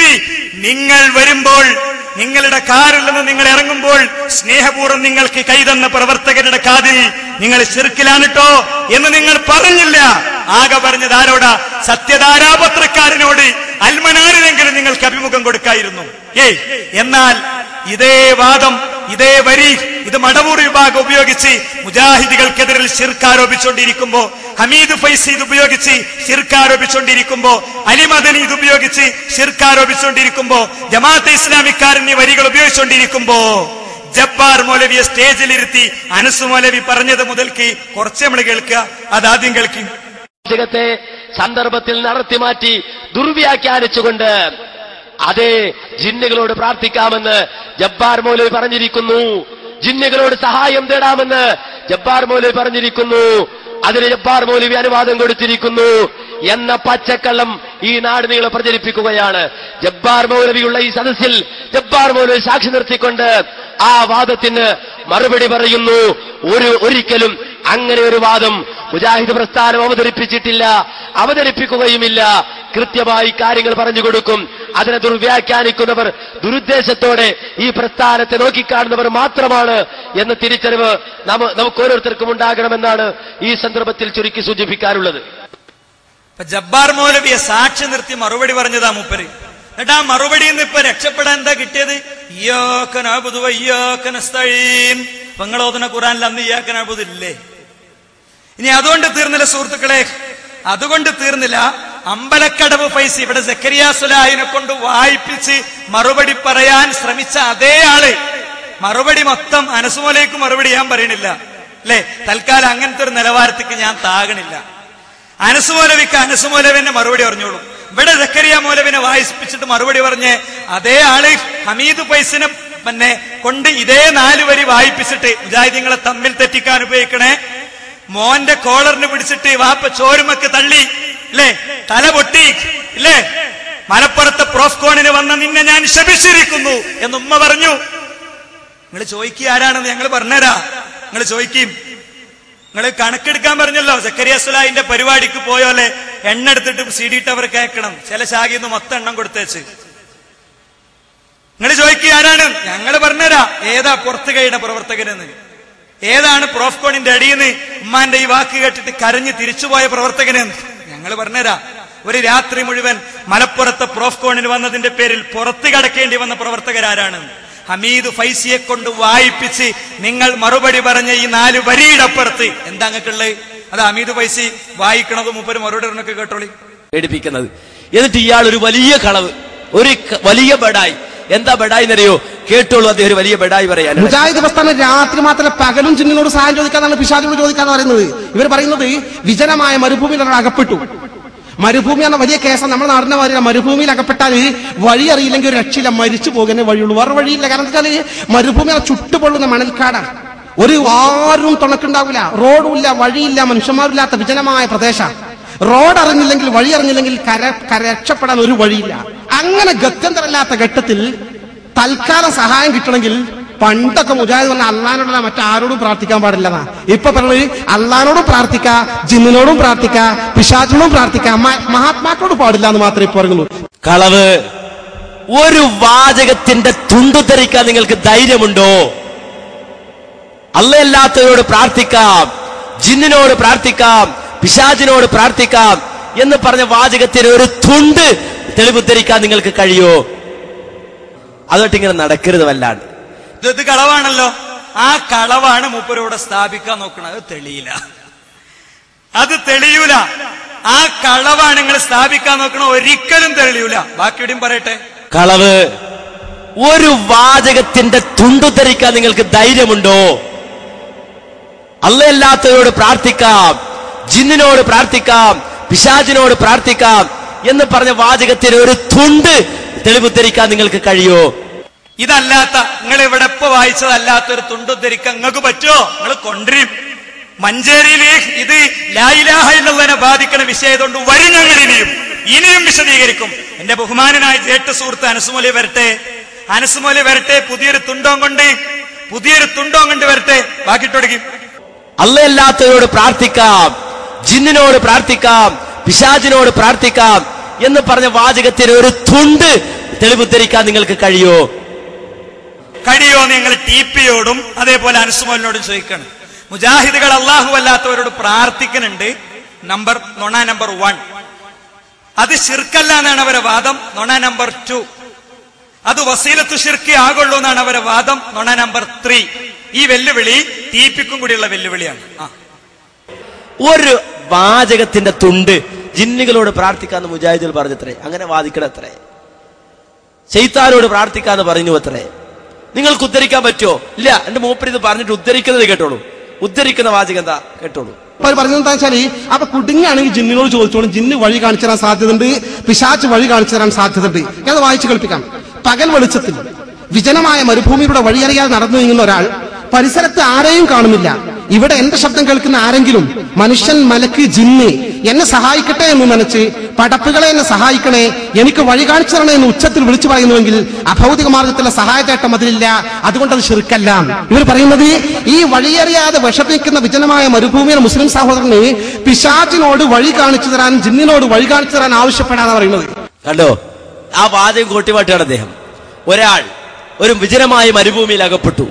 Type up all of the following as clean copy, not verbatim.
ഇരുത്തി നിങ്ങൾ വരുമ്പോൾ, നിങ്ങളുടെ കാറിൽ നിന്ന് നിങ്ങൾ ഇറങ്ങുമ്പോൾ സ്നേഹപൂർവ്വം നിങ്ങൾക്ക് കൈതന്ന പ്രവർത്തകരുടെ കാതിൽ നിങ്ങൾ ശിർക്കിലാണിട്ടോ എന്ന് നിങ്ങൾ പറഞ്ഞില്ല. ആകെ പറഞ്ഞത് ആരോടാ? സത്യധാരാപത്രക്കാരനോട്. അൽമനാറിനെങ്കിലും നിങ്ങൾക്ക് അഭിമുഖം കൊടുക്കായിരുന്നു. എന്നാൽ ഇതേ വാദം, ഇതേ വരി ഇത് മടവൂർ വിഭാഗം ഉപയോഗിച്ച് മുജാഹിദികൾക്കെതിരിൽ ശിർക്ക് ആരോപിച്ചുകൊണ്ടിരിക്കുമ്പോ, ഹമീദ് ഫൈസി ഇത് ഉപയോഗിച്ച് ശിർക്ക് ആരോപിച്ചുകൊണ്ടിരിക്കുമ്പോ, അലി മദനി ഇത് ഉപയോഗിച്ച് ശിർക്ക് ആരോപിച്ചുകൊണ്ടിരിക്കുമ്പോ, ജമാഅത്തെ ഇസ്ലാമിക്കാരൻ ഈ വരികൾ ഉപയോഗിച്ചുകൊണ്ടിരിക്കുമ്പോ ജബ്ബാർ മൗലവിയെ സ്റ്റേജിലിരുത്തി അനസ് മൗലവി പറഞ്ഞത് മുതൽക്ക് കുറച്ച് നമ്മൾ കേൾക്കുക. അതാദ്യം കേൾക്കും. സന്ദർഭത്തിൽ നടത്തിമാറ്റി ദുർവ്യാഖ്യാനിച്ചുകൊണ്ട് അതേ ജിന്നുകളോട് പ്രാർത്ഥിക്കാമെന്ന് ജബ്ബാർ മൗലവി പറഞ്ഞിരിക്കുന്നു. ജിന്നുകളോട് സഹായം തേടാമെന്ന് ജബ്ബാർ മൗലവി പറഞ്ഞിരിക്കുന്നു. അതിന് ജബ്ബാർ മൗലവി അനുവാദം കൊടുത്തിരിക്കുന്നു എന്ന പച്ചക്കള്ളം ഈ നാട് നീളെ പ്രചരിപ്പിക്കുകയാണ്. ജബ്ബാർ മൗലവിയുള്ള ഈ സദസ്സിൽ ജബ്ബാർ മൗലവി സാക്ഷി നിർത്തിക്കൊണ്ട് ആ വാദത്തിന് മറുപടി പറയുന്നു. ഒരിക്കലും അങ്ങനെ ഒരു വാദം മുജാഹിദ് പ്രസ്ഥാനം അവതരിപ്പിച്ചിട്ടില്ല, അവതരിപ്പിക്കുകയുമില്ല. കൃത്യമായി കാര്യങ്ങൾ പറഞ്ഞു കൊടുക്കും. അതിനെ ദുർവ്യാഖ്യാനിക്കുന്നവർ ദുരുദ്ദേശത്തോടെ ഈ പ്രസ്ഥാനത്തെ നോക്കിക്കാണുന്നവർ മാത്രമാണ് എന്ന തിരിച്ചറിവ് നമുക്ക് ഓരോരുത്തർക്കും ഉണ്ടാകണമെന്നാണ് ഈ സന്ദർഭത്തിൽ ചുരുക്കി സൂചിപ്പിക്കാനുള്ളത്. ജബ്ബാർ മൗലവിയെ സാക്ഷി നിർത്തി മറുപടി പറഞ്ഞതാ മൂപ്പര്. എന്നിട്ട് ആ മറുപടിയിൽ നിന്ന് ഇപ്പൊ രക്ഷപ്പെടാൻ എന്താ കിട്ടിയത്? ഇയ്യാക നഅ്ബുദു വഇയ്യാക നസ്തഈൻ. നിങ്ങളോതുന്ന ഖുർആനിൽ അന്ന് ഇയ്യാക നഅ്ബുദു ഇല്ലേ? ഇനി അതുകൊണ്ട് തീർന്നില്ല സുഹൃത്തുക്കളെ, അതുകൊണ്ട് തീർന്നില്ല. അമ്പലക്കടവ് ഫൈസി ഇവിടെ സക്കരിയ സുലാഹിനെ കൊണ്ട് വായിപ്പിച്ച് മറുപടി പറയാൻ ശ്രമിച്ച അതേ ആള് മറുപടി മൊത്തം അനസ് മൗലവിക്ക് മറുപടി ഞാൻ പറയണില്ല അല്ലെ. തൽക്കാലം അങ്ങനത്തെ ഒരു നിലവാരത്തേക്ക് ഞാൻ താകണില്ല. അനസ് മൗലവിക്ക് അനസ് മൗലവിന്റെ മറുപടി പറഞ്ഞോളൂ. ഇവിടെ സക്കരിയ മൗലവിനെ വായിപ്പിച്ചിട്ട് മറുപടി പറഞ്ഞ് അതേ ആള് ഹമീദ് ഫൈസിനെ പിന്നെ കൊണ്ട് ഇതേ 4 വരി വായിപ്പിച്ചിട്ട് മുജാഹിദീങ്ങളെ തമ്മിൽ തെറ്റിക്കാൻ ഉപയോഗിക്കണേ. മോന്റെ കോളറിന് പിടിച്ചിട്ട് വാപ്പ ചോരുമക്ക് തള്ളി അല്ലേ, തല പൊട്ടി ഇല്ലേ, മലപ്പുറത്തെ പ്രോഫ്കോണിന് വന്ന നിന്നെ ഞാൻ ശപിച്ചിരിക്കുന്നു എന്ന് ഉമ്മ പറഞ്ഞു. നിങ്ങൾ ചോദിക്കുക ആരാണെന്ന് ഞങ്ങൾ പറഞ്ഞുതരാ. നിങ്ങൾ ചോദിക്കും. നിങ്ങൾ കണക്കെടുക്കാൻ പറഞ്ഞല്ലോ. സക്കരിയ സുലാഹിന്റെ പരിപാടിക്ക് പോയോലെ എണ്ണ എടുത്തിട്ട് CD ടവർ കേൾക്കണം. ചില ശാഖയിൽ നിന്ന് മൊത്തം എണ്ണം കൊടുത്തേച്ച്. നിങ്ങൾ ചോദിക്കുക ആരാണ്? ഞങ്ങൾ പറഞ്ഞുതരാ ഏതാ പുറത്തു കൈയുടെ പ്രവർത്തകനെന്ന്, ഏതാണ് പ്രോഫ്കോണിന്റെ അടിയെന്ന്. ഉമ്മാന്റെ ഈ വാക്ക് കേട്ടിട്ട് കരഞ്ഞ് തിരിച്ചുപോയ പ്രവർത്തകനെന്ന് ഞങ്ങൾ പറഞ്ഞുതരാ. ഒരു രാത്രി മുഴുവൻ മലപ്പുറത്തെ പ്രോഫ്കോണിന് വന്നതിന്റെ പേരിൽ പുറത്തു കടക്കേണ്ടി വന്ന പ്രവർത്തകരാരാണ്? ഹമീദ് ഫൈസിയെ കൊണ്ട് വായിപ്പിച്ച് നിങ്ങൾ മറുപടി പറഞ്ഞ ഈ 4 വരിയുടെ അപ്പുറത്ത് എന്താ അങ്ങക്കുള്ളത്? അത് ഹമീദ് ഫൈസി വായിക്കണത് മൂപ്പര് മറുപടി പറഞ്ഞൊക്കെ കേട്ടോളി പേടിപ്പിക്കുന്നത്. എന്നിട്ട് ഇയാൾ ഒരു വലിയ കളവ്, ഒരു വലിയ ബഡായി. എന്താ ബഡായി എന്നറിയോ? കേട്ടോളൂ. അദ്ദേഹം ഒരു വലിയ ബഡായി പറയാൻ. മുജാഹിദ് പ്രസ്ഥാനം രാത്രി മാത്രമല്ല പകലും ജിന്നിനോട് സഹായം ചോദിക്കാന്നാണ്, പിശാചിനോട് ചോദിക്കാന്ന് പറയുന്നത്. ഇവർ പറയുന്നത് വിജനമായ മരുഭൂമിയിൽ അകപ്പെട്ടു. മരുഭൂമി എന്ന വലിയ കേസാണ്. നമ്മുടെ നാടിന്റെ മാതിരി മരുഭൂമിയിൽ അകപ്പെട്ടാൽ വഴി അറിയില്ലെങ്കിൽ ഒരു രക്ഷയില്ല, മരിച്ചു പോകുന്നേ വഴിയുള്ളൂ, വേറെ വഴിയില്ല. കാരണം എന്താ വെച്ചാൽ മരുഭൂമി ചുട്ടുപൊള്ളുന്ന മണൽക്കാടാണ്. ഒരു ആരും തുണക്കുണ്ടാവില്ല, റോഡും ഇല്ല, വഴിയില്ല, മനുഷ്യന്മാരില്ലാത്ത വിജനമായ പ്രദേശം. റോഡ് അറിഞ്ഞില്ലെങ്കിൽ, വഴി അറിഞ്ഞില്ലെങ്കിൽ രക്ഷപ്പെടാൻ ഒരു വഴിയില്ല. അങ്ങനെ ഗത്യന്തരമില്ലാത്ത ഘട്ടത്തിൽ തൽക്കാലം സഹായം കിട്ടണമെങ്കിൽ പണ്ടൊക്കെ മുജാഹിദ് പറഞ്ഞ അള്ളാനോടല്ല മറ്റാരോടും പ്രാർത്ഥിക്കാൻ പാടില്ലെന്നാ. ഇപ്പൊ പറഞ്ഞത് അള്ളാനോടും പ്രാർത്ഥിക്കാ, ജിന്നിനോടും പ്രാർത്ഥിക്കാ, പിശാചിനോടും പ്രാർത്ഥിക്കാ, മഹാത്മാക്കളോട് പാടില്ല എന്ന് മാത്രമേ ഇപ്പൊ പറയുള്ളൂ. കളവ്. ഒരു വാചകത്തിന്റെ തുണ്ടുധരിക്കാൻ നിങ്ങൾക്ക് ധൈര്യമുണ്ടോ? അള്ളയല്ലാത്തവരോട് പ്രാർത്ഥിക്കാം, ജിന്നിനോട് പ്രാർത്ഥിക്കാം, പിശാചിനോട് പ്രാർത്ഥിക്കാം എന്ന് പറഞ്ഞ വാചകത്തിന് ഒരു തുണ്ട് തെളിവുദ്ധരിക്കാൻ നിങ്ങൾക്ക് കഴിയോ? അതോട്ട് ഇങ്ങനെ നടക്കരുത് വല്ലാണ്ട്. ഇത് കളവാണല്ലോ. ആ കളവാണ് മൂപ്പരോടെ സ്ഥാപിക്കാൻ നോക്കണം. അത് തെളിയില്ല, അത് തെളിയൂല. ആ കളവാണ് നിങ്ങൾ സ്ഥാപിക്കാൻ നോക്കണം, ഒരിക്കലും തെളിയൂല. ബാക്കിയോടെയും പറയട്ടെ. കളവ്. ഒരു വാചകത്തിന്റെ തുണ്ടുധരിക്കാൻ നിങ്ങൾക്ക് ധൈര്യമുണ്ടോ? അള്ളയല്ലാത്തവരോട് പ്രാർത്ഥിക്കാം, ജിന്നിനോട് പ്രാർത്ഥിക്കാം, പിശാചിനോട് പ്രാർത്ഥിക്കാം എന്ന് പറഞ്ഞ വാചകത്തിന് ഒരു തുണ്ട് തെളിവുദ്ധരിക്കാൻ നിങ്ങൾക്ക് കഴിയോ? ഇതല്ലാത്ത നിങ്ങൾ ഇവിടെ ഇപ്പൊ വായിച്ചതല്ലാത്തൊരു തുണ്ടുദ്ധരിക്കാൻ നിങ്ങൾക്ക് പറ്റുമോ? നിങ്ങൾ കൊണ്ടുവരും. മഞ്ചേരിയില് ഇത് ലാ ഇലാഹ ഇല്ലല്ലാഹനെ ബാധിക്കുന്ന വിഷയതുകൊണ്ട് വരും. ഞങ്ങൾ ഇനിയും വിശദീകരിക്കും. എന്റെ ബഹുമാനനായ ജേഷ്ഠ സുഹൃത്ത് അനസ് മൗലവി വരട്ടെ, അനസ് മൗലവി വരട്ടെ, പുതിയൊരു തുണ്ടോ കൊണ്ട് വരട്ടെ. ബാക്കി തുടങ്ങി. അള്ളയല്ലാത്തവരോട് പ്രാർത്ഥിക്കാം, ജിന്നിനോട് പ്രാർത്ഥിക്കാം, പിശാചിനോട് പ്രാർത്ഥിക്കാം എന്ന് പറഞ്ഞ വാചകത്തിന് ഒരു തുണ്ട് തെളിവ് ഉദ്ധരിക്കാൻ നിങ്ങൾക്ക് കഴിയോ എന്ന് ഞങ്ങൾ TP-യോടും അതേപോലെ അൻസുമോലിനോടും ചോദിക്കണം. മുജാഹിദുകൾ അല്ലാഹു അല്ലാത്തവരോട് പ്രാർത്ഥിക്കുന്നുണ്ട്. നുണ നമ്പർ 1 അത് ശിർക്കല്ല എന്നാണ് അവരെ വാദം. നുണ നമ്പർ 2 അത് വസീലത്തു ശിർക്ക് ആകുള്ളൂ എന്നാണ് അവരെ വാദം. നുണ നമ്പർ 3 ഈ വെല്ലുവിളി TP-ക്കും കൂടിയുള്ള വെല്ലുവിളിയാണ്. ഒരു വാചകത്തിന്റെ തുണ്ട് ജിന്നുകളോട് പ്രാർത്ഥിക്കാന്ന് മുജാഹിദുകൾ പറഞ്ഞത്രേ. അങ്ങനെ വാദിക്കണത്രേ. ശൈത്താനോട് പ്രാർത്ഥിക്കാന്ന് പറഞ്ഞു അത്രേ. നിങ്ങൾക്ക് ഉദ്ധരിക്കാൻ പറ്റുമോ? ഇല്ല. എന്റെ മൂപ്പര് ഇത് പറഞ്ഞിട്ട് ഉദ്ധരിക്കുന്നത് കേട്ടോളൂ. ഉദ്ധരിക്കുന്ന വാചകം എന്താ കേട്ടോളൂ. പറഞ്ഞെന്താ വെച്ചാല് അപ്പൊ കുടുങ്ങിയാണെങ്കിൽ ജിന്നിനോട് ചോദിച്ചോളും. ജിന്ന് വഴി കാണിച്ചു തരാൻ സാധ്യതയുണ്ട്, പിശാച്ച് വഴി കാണിച്ചു തരാൻ സാധ്യതയുണ്ട്. ഞാൻ വായിച്ചു കേൾപ്പിക്കാം. പകൽ വെളിച്ചത്തിൽ വിജനമായ മരുഭൂമിയുടെ വഴിയറിയാതെ നടന്നു നീങ്ങുന്ന ഒരാൾ പരിസരത്ത് ആരെയും കാണുന്നില്ല. ഇവിടെ എന്റെ ശബ്ദം കേൾക്കുന്ന ആരെങ്കിലും മനുഷ്യൻ, മലക്ക്, ജിന്ന് എന്നെ സഹായിക്കട്ടെ എന്ന് നനച്ച് പടപ്പുകളെ എന്നെ സഹായിക്കണേ, എനിക്ക് വഴി കാണിച്ചു തരണേ എന്ന് ഉച്ചത്തിൽ വിളിച്ചു പറയുന്നുവെങ്കിൽ അഭൗതിക മാർഗത്തിലുള്ള സഹായത്തേട്ടം അതിലില്ല. അതുകൊണ്ട് അത് ശിർക്കല്ല. ഇവർ പറയുന്നത് ഈ വഴിയറിയാതെ വിഷമിക്കുന്ന വിജനമായ മരുഭൂമിയിലെ മുസ്ലിം സഹോദരന് പിശാചിനോട് വഴി കാണിച്ചു തരാൻ, ജിന്നിനോട് വഴി കാണിച്ചു തരാൻ ആവശ്യപ്പെടാന്ന് പറയുന്നത് കണ്ടോ? ആ വാചകം കൂട്ടിമാറ്റാണ് അദ്ദേഹം. ഒരാൾ ഒരു വിജനമായ മരുഭൂമിയിൽ അകപ്പെട്ടു.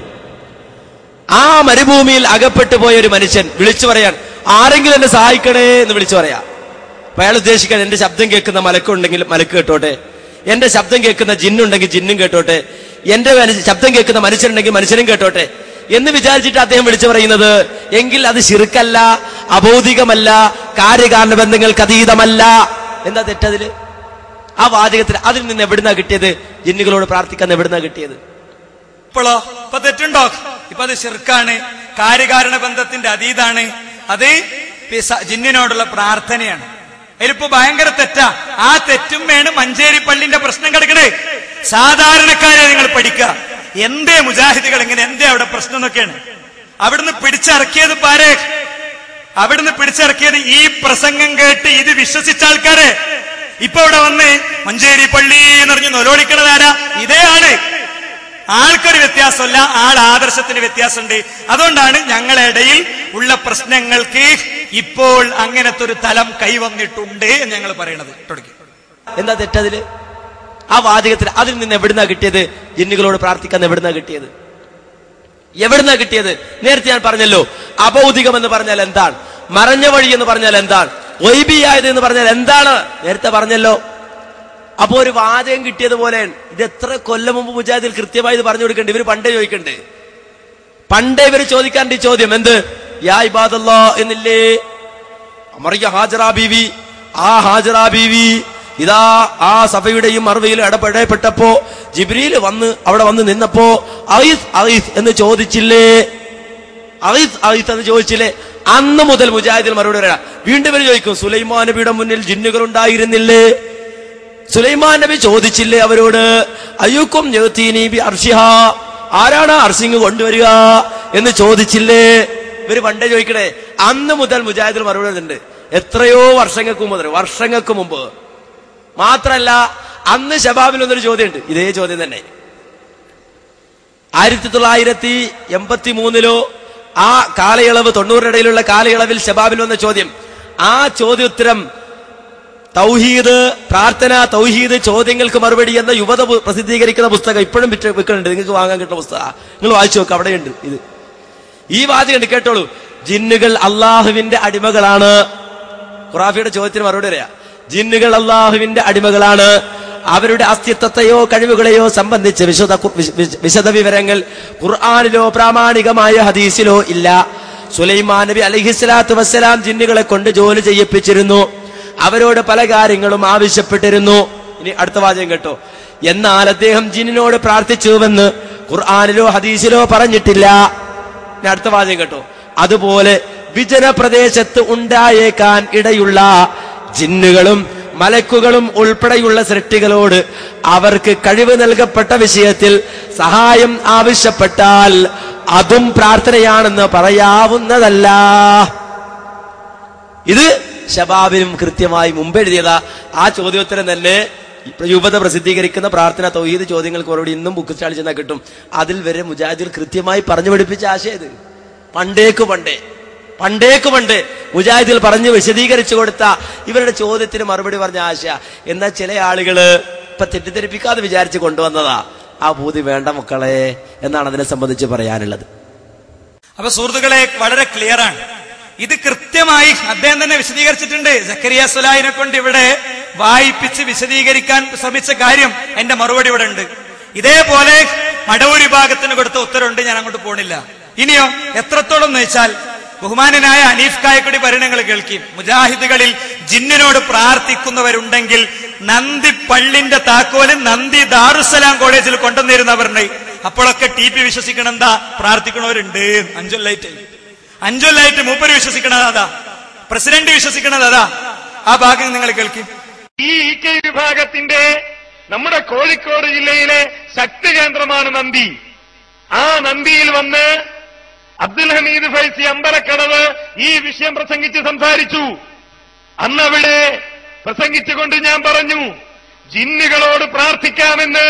ആ മരുഭൂമിയിൽ അകപ്പെട്ടു പോയ ഒരു മനുഷ്യൻ വിളിച്ചു പറയാൻ, ആരെങ്കിലും എന്നെ സഹായിക്കണേ എന്ന് വിളിച്ചു പറയാ. അപ്പൊ അയാൾ ഉദ്ദേശിക്കാൻ, എന്റെ ശബ്ദം കേൾക്കുന്ന മലക്കുണ്ടെങ്കിൽ മലക്ക് കേട്ടോട്ടെ, എന്റെ ശബ്ദം കേൾക്കുന്ന ജിന്നുണ്ടെങ്കിൽ ജിന്നും കേട്ടോട്ടെ, എന്റെ ശബ്ദം കേൾക്കുന്ന മനുഷ്യനുണ്ടെങ്കിൽ മനുഷ്യനും കേട്ടോട്ടെ എന്ന് വിചാരിച്ചിട്ട് അദ്ദേഹം വിളിച്ചു പറയുന്നത്. എങ്കിൽ അത് ശിർക്കല്ല, അബൗദികമല്ല, കാര്യകാരണ ബന്ധങ്ങൾക്ക് അതീതമല്ല. എന്താ തെറ്റതില്? ആ വാചകത്തിൽ അതിൽ നിന്ന് എവിടുന്നാ കിട്ടിയത്? ജിന്നുകളോട് പ്രാർത്ഥിക്കാൻ എവിടുന്നാ കിട്ടിയത്? ഇപ്പോഴോ ഇപ്പൊ തെറ്റുണ്ടോ? ഇപ്പൊ അത് ശിർക്കാണ്, കാര്യകാരണ ബന്ധത്തിന്റെ അതീതാണ്. അത് ജിന്നിനോടുള്ള പ്രാർത്ഥനയാണ്. അതിലിപ്പോ ഭയങ്കര തെറ്റാ. ആ തെറ്റും വേണം മഞ്ചേരി പള്ളിന്റെ പ്രശ്നം കിടക്കണേ. സാധാരണക്കാരെ നിങ്ങൾ പഠിക്കുക. എന്തേ മുജാഹിദുകൾ ഇങ്ങനെ, എന്തേ അവിടെ പ്രശ്നം എന്നൊക്കെയാണ്. അവിടുന്ന് പിടിച്ചിറക്കിയത് പാരെ, അവിടുന്ന് പിടിച്ചിറക്കിയത് ഈ പ്രസംഗം കേട്ട് ഇത് വിശ്വസിച്ച ആൾക്കാരെ. ഇപ്പൊ ഇവിടെ വന്ന് മഞ്ചേരി പള്ളി എന്ന് പറഞ്ഞ് നൊലോളിക്കണതാരാ? ഇതേ ആള്. ആൾക്കൊരു വ്യത്യാസമല്ല, ആദർശത്തിന് വ്യത്യാസമുണ്ട്. അതുകൊണ്ടാണ് ഞങ്ങളുടെ ഇടയിൽ ഉള്ള പ്രശ്നങ്ങൾക്ക് ഇപ്പോൾ അങ്ങനത്തെ ഒരു തലം കൈവന്നിട്ടുണ്ട് എന്ന് ഞങ്ങൾ പറയണത്. എന്താ തെറ്റതില്? ആ വാചകത്തിൽ അതിൽ നിന്ന് എവിടുന്നാ കിട്ടിയത്? ജിന്നുകളോട് പ്രാർത്ഥിക്കാൻ എവിടുന്നാ കിട്ടിയത്? എവിടുന്നാ കിട്ടിയത്? നേരത്തെ ഞാൻ പറഞ്ഞല്ലോ, അബൗദികം എന്ന് പറഞ്ഞാൽ എന്താണ്, മറഞ്ഞ വഴി എന്ന് പറഞ്ഞാൽ എന്താണ്, ഗൈബിയായത് എന്ന് പറഞ്ഞാൽ എന്താണ് നേരത്തെ പറഞ്ഞല്ലോ. അപ്പൊ ഒരു വാചകം കിട്ടിയതുപോലെ ഇത് എത്ര കൊല്ലം മുമ്പ് മുജാഹിദിൽ കൃത്യമായി ഇത് പറഞ്ഞു കൊടുക്കണ്ടേ? ഇവര് പണ്ടേ ചോദിക്കണ്ടേ? പണ്ടേ ഇവര് ചോദിക്കാണ്ട് ഈ ചോദ്യം എന്ത്? യാ ഇബാദല്ലാ എന്നില്ലേ അമറിയ ഹാജറ ബീവി. ആ ഹാജറ ബീവി ഇതാ ആ സഭയുടെയും മർവയിലും ഇടപെടപ്പെട്ടപ്പോ ജിബ്രീല് വന്ന് അവിടെ വന്ന് നിന്നപ്പോ അയ്സ് അയ്സ് എന്ന് ചോദിച്ചില്ലേ? അയ്സ് അയ്സ് എന്ന് ചോദിച്ചില്ലേ? അന്ന് മുതൽ മുജാഹിദിൽ മറുപടി പറയാം. വീണ്ടും ഇവര് ചോദിക്കും, സുലൈമാൻ നബിയുടെ മുന്നിൽ ജിന്നുകൾ ഉണ്ടായിരുന്നില്ലേ? സുലൈമാൻ നബി ചോദിച്ചില്ലേ അവരോട്, അയ്യൂക്കും അർഷിഹ, ആരാണ് അർഷിങ് കൊണ്ടുവരിക എന്ന് ചോദിച്ചില്ലേ? ഇവര് പണ്ടേ ചോദിക്കണേ. അന്ന് മുതൽ മുജാഹിദിൽ മറുപടി ഉണ്ട്. എത്രയോ വർഷങ്ങൾക്ക് മുമ്പ് മാത്രല്ല, അന്ന് ശബാബിൽ ഒന്നൊരു ചോദ്യമുണ്ട്, ഇതേ ചോദ്യം തന്നെ. 1983 ആ കാലയളവ്, 90 ഇടയിലുള്ള കാലയളവിൽ ശബാബിൽ വന്ന ചോദ്യം. ആ ചോദ്യോത്തരം തൗഹീദ്, പ്രാർത്ഥന, തൗഹീദ്, ചോദ്യങ്ങൾക്ക് മറുപടി എന്ന യുവത പ്രസിദ്ധീകരിക്കുന്ന പുസ്തകം ഇപ്പോഴും വിൽക്കുന്നുണ്ട്. നിങ്ങൾക്ക് വാങ്ങാൻ കിട്ടുന്ന പുസ്തകം നിങ്ങൾ വായിച്ചു നോക്കുക, അവിടെയുണ്ട് ഇത്. ഈ വാചകം കേട്ടോളൂ. ജിന്നുകൾ അള്ളാഹുവിന്റെ അടിമകളാണ്. ഖുറാഫിയുടെ ചോദ്യത്തിന് മറുപടി പറയാ. ജിന്നുകൾ അള്ളാഹുവിന്റെ അടിമകളാണ്. അവരുടെ അസ്തിത്വത്തെയോ കഴിവുകളെയോ സംബന്ധിച്ച് വിശദ വിവരങ്ങൾ ഖുർആനിലോ പ്രാമാണികമായ ഹദീസിലോ ഇല്ല. സുലൈമാൻ നബി അലൈഹിസ്സലാത്തു വസ്സലാം ജിന്നുകളെ കൊണ്ട് ജോലി ചെയ്യിപ്പിച്ചിരുന്നു. അവരോട് പല കാര്യങ്ങളും ആവശ്യപ്പെട്ടിരുന്നു. ഇനി അടുത്ത വാചകം കേട്ടോ. എന്നാൽ അദ്ദേഹം ജിന്നിനോട് പ്രാർത്ഥിച്ചുവെന്ന് ഖുർആനിലോ ഹദീസിലോ പറഞ്ഞിട്ടില്ല. ഇനി അടുത്ത വാചകം കേട്ടോ. അതുപോലെ വിജന പ്രദേശത്ത് ഉണ്ടായേക്കാൻ ഇടയുള്ള ജിന്നുകളും മലക്കുകളും ഉൾപ്പെടെയുള്ള സൃഷ്ടികളോട് അവർക്ക് കഴിവ് നൽകപ്പെട്ട വിഷയത്തിൽ സഹായം ആവശ്യപ്പെട്ടാൽ അതും പ്രാർത്ഥനയാണെന്ന് പറയാവുന്നതല്ല. ഇത് ശബാബിനും കൃത്യമായി മുമ്പെഴുതിയതാ. ആ ചോദ്യോത്തരം തന്നെ യുവത പ്രസിദ്ധീകരിക്കുന്ന പ്രാർത്ഥന തൗഹീദ് ചോദ്യങ്ങൾക്ക് മറുപടി ഇന്നും ബുക്ക് സ്റ്റാളിൽ ചെന്നാൽ കിട്ടും. അതിൽ വരെ മുജാഹിദുകൾ കൃത്യമായി പറഞ്ഞു പഠിപ്പിച്ച ആശയം ഇത്. പണ്ടേക്ക് പണ്ട് മുജാഹിദുകൾ പറഞ്ഞു വിശദീകരിച്ചു കൊടുത്ത ഇവരുടെ ചോദ്യത്തിന് മറുപടി പറഞ്ഞ ആശയ. എന്നാൽ ചില ആളുകള് ഇപ്പൊ തെറ്റിദ്ധരിപ്പിക്കാതെ വിചാരിച്ച് കൊണ്ടുവന്നതാ. ആ ബൂതി വേണ്ട മക്കളെ എന്നാണ് അതിനെ സംബന്ധിച്ച് പറയാനുള്ളത്. അപ്പൊ സുഹൃത്തുക്കളെ, വളരെ ക്ലിയർ ആണ്. ഇത് കൃത്യമായി അദ്ദേഹം തന്നെ വിശദീകരിച്ചിട്ടുണ്ട്. സക്കരിയ സുലാഹിനെ കൊണ്ട് ഇവിടെ വായിപ്പിച്ച് വിശദീകരിക്കാൻ ശ്രമിച്ച കാര്യം എന്റെ മറുപടി ഇവിടെ ഉണ്ട്. ഇതേപോലെ മടവൂർ വിഭാഗത്തിന് കൊടുത്ത ഉത്തരവുണ്ട്, ഞാൻ അങ്ങോട്ട് പോണില്ല. ഇനിയോ എത്രത്തോളം എന്ന് വെച്ചാൽ, ബഹുമാനനായ ഹനീഫ് കായക്കുടി പരിണങ്ങൾ കേൾക്കും. മുജാഹിദുകളിൽ ജിന്നിനോട് പ്രാർത്ഥിക്കുന്നവരുണ്ടെങ്കിൽ നന്ദി പള്ളിന്റെ താക്കോല് നന്ദി ദാറുസലാം കോളേജിൽ കൊണ്ടുവന്നിരുന്നവരുണ്ട്. അപ്പോഴൊക്കെ ടി പി വിശ്വസിക്കണം എന്താ, പ്രാർത്ഥിക്കണവരുണ്ട്. അഞ്ചൊല്ലായിട്ട് മൂപ്പര് വിശ്വസിക്കണത് അതാ, പ്രസിഡന്റ് വിശ്വസിക്കണത് അതാ. ആ ഭാഗം നിങ്ങൾ കേൾക്കും. ഈ വിഭാഗത്തിന്റെ നമ്മുടെ കോഴിക്കോട് ജില്ലയിലെ ശക്തി കേന്ദ്രമാണ് നന്ദി. ആ നന്ദിയിൽ വന്ന് അബ്ദുൽ ഹമീദ് ഫൈസി അമ്പലക്കടവ് ഈ വിഷയം പ്രസംഗിച്ച് സംസാരിച്ചു. അന്നവിടെ പ്രസംഗിച്ചുകൊണ്ട് ഞാൻ പറഞ്ഞു, ജിന്നുകളോട് പ്രാർത്ഥിക്കാമെന്ന്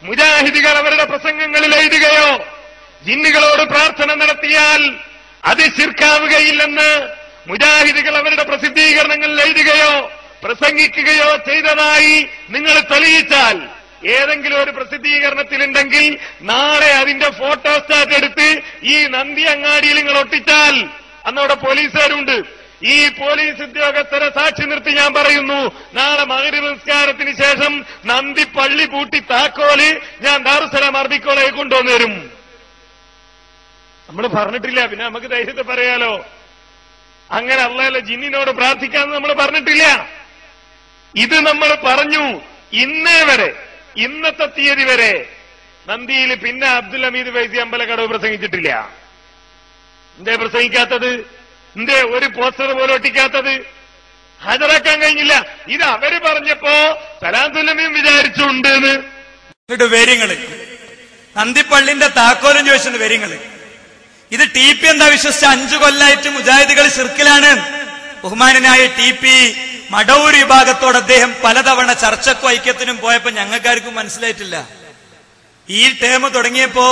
മുജാഹിദുകൾ അവരുടെ പ്രസംഗങ്ങളിൽ എഴുതുകയോ ജിന്നുകളോട് പ്രാർത്ഥന നടത്തിയാൽ അത് ശിർക്കാവുകയില്ലെന്ന് മുജാഹിദുകൾ അവരുടെ പ്രസിദ്ധീകരണങ്ങളിൽ എഴുതുകയോ പ്രസംഗിക്കുകയോ ചെയ്തതായി നിങ്ങൾ തെളിയിച്ചാൽ, ഏതെങ്കിലും ഒരു പ്രസിദ്ധീകരണത്തിലുണ്ടെങ്കിൽ നാളെ അതിന്റെ ഫോട്ടോസ്റ്റാറ്റ് എടുത്ത് ഈ നന്ദി അങ്ങാടിയിൽ നിങ്ങൾ ഒട്ടിച്ചാൽ, അന്നവിടെ പോലീസുകാരുണ്ട്, ഈ പോലീസ് ഉദ്യോഗസ്ഥരെ സാക്ഷി നിർത്തി ഞാൻ പറയുന്നു, നാളെ മഗ്‌രിബ് നിസ്കാരത്തിന് ശേഷം നന്ദി പള്ളി പൂട്ടി താക്കോല് ഞാൻ ദാറുസലാം അറബി കോളേജിൽ കൊണ്ടുവന്നു തരും. നമ്മൾ പറഞ്ഞിട്ടില്ല, പിന്നെ നമുക്ക് ധൈര്യത്തെ പറയാലോ. അങ്ങനെ അല്ലാഹുവിന്റെ ജിന്നിനോട് പ്രാർത്ഥിക്കാമെന്ന് നമ്മൾ പറഞ്ഞിട്ടില്ല. ഇത് നമ്മൾ പറഞ്ഞു. ഇന്നേ വരെ, ഇന്നത്തെ തീയതി വരെ നന്ദിയിൽ പിന്നെ അബ്ദുൽ ഹമീദ് ഫൈസി അമ്പലക്കടവ് പ്രസംഗിച്ചിട്ടില്ല. എന്തേ പ്രസംഗിക്കാത്തത്? എന്തേ ഒരു പോസ്റ്റർ പോലും ഒട്ടിക്കാത്തത്? ഹാജരാക്കാൻ കഴിഞ്ഞില്ല. ഇത് അവര് പറഞ്ഞപ്പോ സലാത്തുല്ലമയും വിചാരിച്ചുണ്ട് എന്ന്. വേര്യങ്ങള് നന്ദിപ്പള്ളിന്റെ താക്കോലും ചോദിച്ചിട്ടുണ്ട് വേര്യങ്ങള്. ഇത് ടി പി എന്താ വിശ്വസിച്ച 5 കൊല്ലായിട്ട് മുജാഹിദുകൾ ശിർക്കിലാണ്. ബഹുമാനനായ ടി പി മടവൂർ വിഭാഗത്തോട് അദ്ദേഹം പലതവണ ചർച്ചക്കും ഐക്യത്തിനും പോയപ്പോ ഞങ്ങൾക്കാർക്കും മനസ്സിലായിട്ടില്ല. ഈ ടേം തുടങ്ങിയപ്പോ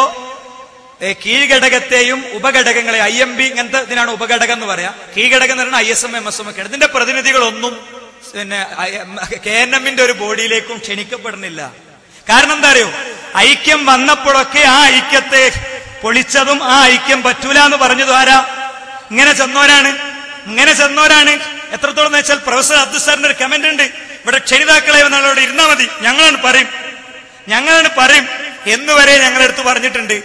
കീഴ്ഘടകത്തെയും ഉപഘടകങ്ങളെ IMB ഇങ്ങനത്തെ ഇതിനാണ് ഉപഘടകം എന്ന് പറയാം. കീഴ്ഘടകം എന്ന് പറഞ്ഞാൽ ISM MSM ഒക്കെ. ഇതിന്റെ പ്രതിനിധികളൊന്നും പിന്നെ KNM-ന്റെ ഒരു ബോഡിയിലേക്കും ക്ഷണിക്കപ്പെടുന്നില്ല. കാരണം എന്താ അറിയോ, ഐക്യം വന്നപ്പോഴൊക്കെ ആ ഐക്യത്തെ പൊളിച്ചതും ആ ഐക്യം പറ്റൂല എന്ന് പറഞ്ഞതും ആരാ? ഇങ്ങനെ ചെന്നോരാണ്. എത്രത്തോളം എന്ന് വെച്ചാൽ പ്രൊഫസർ അബ്ദുൽ സാറിന്റെ ഒരു കമന്റ് ഉണ്ട്, ഇവിടെ ക്ഷണിതാക്കളെ വന്നവരോട് ഇരുന്നാ മതി, ഞങ്ങളാണ് പറയും എന്നുവരെ ഞങ്ങളെടുത്ത് പറഞ്ഞിട്ടുണ്ട്.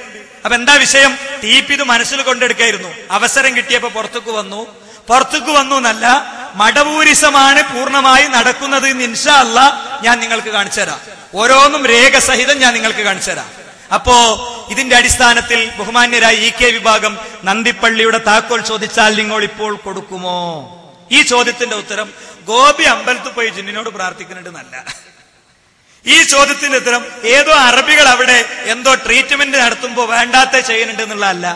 അപ്പൊ എന്താ വിഷയം? ടി പി ഇത് മനസ്സിൽ കൊണ്ടെടുക്കായിരുന്നു. അവസരം കിട്ടിയപ്പോ പുറത്തേക്ക് വന്നു എന്നല്ല, മടവൂരിസമാണ് പൂർണ്ണമായി നടക്കുന്നത് എന്ന് ഇൻഷാ അല്ലാഹ് ഞാൻ നിങ്ങൾക്ക് കാണിച്ചു തരാം. ഓരോന്നും രേഖസഹിതം ഞാൻ നിങ്ങൾക്ക് കാണിച്ചു തരാം. അപ്പോ ഇതിന്റെ അടിസ്ഥാനത്തിൽ ബഹുമാന്യരായ EK വിഭാഗം നന്ദിപ്പള്ളിയുടെ താക്കോൽ ചോദിച്ചാൽ നിങ്ങൾ ഇപ്പോൾ കൊടുക്കുമോ? ഈ ചോദ്യത്തിന്റെ ഉത്തരം ഗോപി അമ്പലത്തിൽ പോയി ജിന്നിനോട് പ്രാർത്ഥിക്കുന്നുണ്ടെന്നല്ല. ഈ ചോദ്യത്തിന്റെ ഉത്തരം ഏതോ അറബികൾ അവിടെ എന്തോ ട്രീറ്റ്മെന്റ് നടത്തുമ്പോ വേണ്ടാത്ത ചെയ്യുന്നുണ്ട് എന്നുള്ളതല്ല.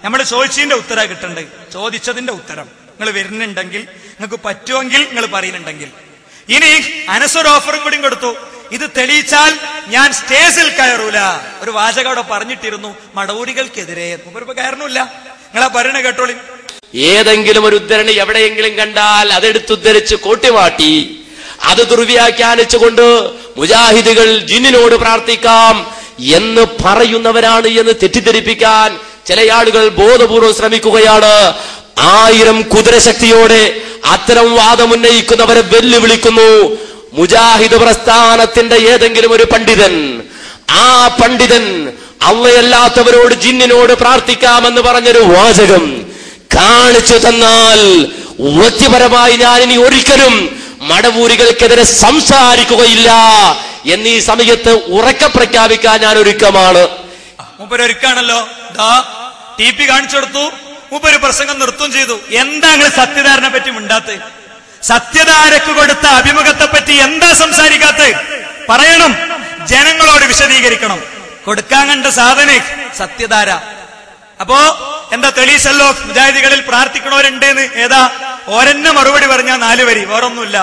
നമ്മൾ ചോദിച്ചതിന്റെ ഉത്തരം കിട്ടണ്ട്. ചോദിച്ചതിന്റെ ഉത്തരം നിങ്ങൾ വരുന്നുണ്ടെങ്കിൽ, നിങ്ങൾക്ക് പറ്റുമെങ്കിൽ നിങ്ങൾ പറയുന്നുണ്ടെങ്കിൽ. ഇനി അനസൊരു ഓഫറും കൂടി കൊടുത്തു. ഇത് തെളിയിച്ചാൽ ഞാൻ സ്റ്റേജിൽ കയറൂല. ഒരു വാചകം അവിടെ പറഞ്ഞിട്ടിരുന്നു, മടവൂരികൾക്കെതിരെ. മുമ്പ് കയറണില്ല. നിങ്ങളാ പറയണ കേട്ടോളി. ഏതെങ്കിലും ഒരു ഉദ്ധരണി എവിടെയെങ്കിലും കണ്ടാൽ അതെടുത്തുദ്ധരിച്ച് കോട്ടിമാട്ടി അത് ദുർവ്യാഖ്യാനിച്ചുകൊണ്ട് മുജാഹിദുകൾ ജിന്നിനോട് പ്രാർത്ഥിക്കാം എന്ന് പറയുന്നവരാണ് എന്ന് തെറ്റിദ്ധരിപ്പിക്കാൻ ചില ആളുകൾ ബോധപൂർവ്വം ശ്രമിക്കുകയാണ്. 1000 കുതിരശക്തിയോടെ അത്തരം വാദമുന്നയിക്കുന്നവരെ വെല്ലുവിളിക്കുന്നു. മുജാഹിദ് പ്രസ്ഥാനത്തിന്റെ ഏതെങ്കിലും ഒരു പണ്ഡിതൻ, ആ പണ്ഡിതൻ അള്ളയല്ലാത്തവരോട് ജിന്നിനോട് പ്രാർത്ഥിക്കാമെന്ന് പറഞ്ഞൊരു വാചകം കാണിച്ചു തന്നാൽ വ്യക്തിപരമായി ഞാൻ ഇനി ഒരിക്കലും മടവൂരികൾക്കെതിരെ സംസാരിക്കുകയില്ല എന്നീ സമയത്ത് ഉറക്കെ പ്രഖ്യാപിക്കാൻ ഞാൻ ഒരുക്കമാണ്. മൂപ്പരൊരുക്കാണല്ലോ. ടി പി കാണിച്ചു കൊടുത്തു, മൂപ്പര് പ്രസംഗം നിർത്തും ചെയ്തു. എന്താ നിങ്ങൾ സത്യധാരനെ പറ്റി മിണ്ടാത്ത്? സത്യധാരക്ക് കൊടുത്ത അഭിമുഖത്തെ പറ്റി എന്താ സംസാരിക്കാത്ത? പറയണം, ജനങ്ങളോട് വിശദീകരിക്കണം. കൊടുക്കാൻ കണ്ട സാധന സത്യധാര. അപ്പോ എന്താ തെളിയിച്ചല്ലോ, മുജാഹിദികളിൽ പ്രാർത്ഥിക്കണവരുണ്ട് എന്ന്. ഏതാ? ഒരെന്നെ മറുപടി പറഞ്ഞാൽ 4 വരി, വേറൊന്നുമില്ല.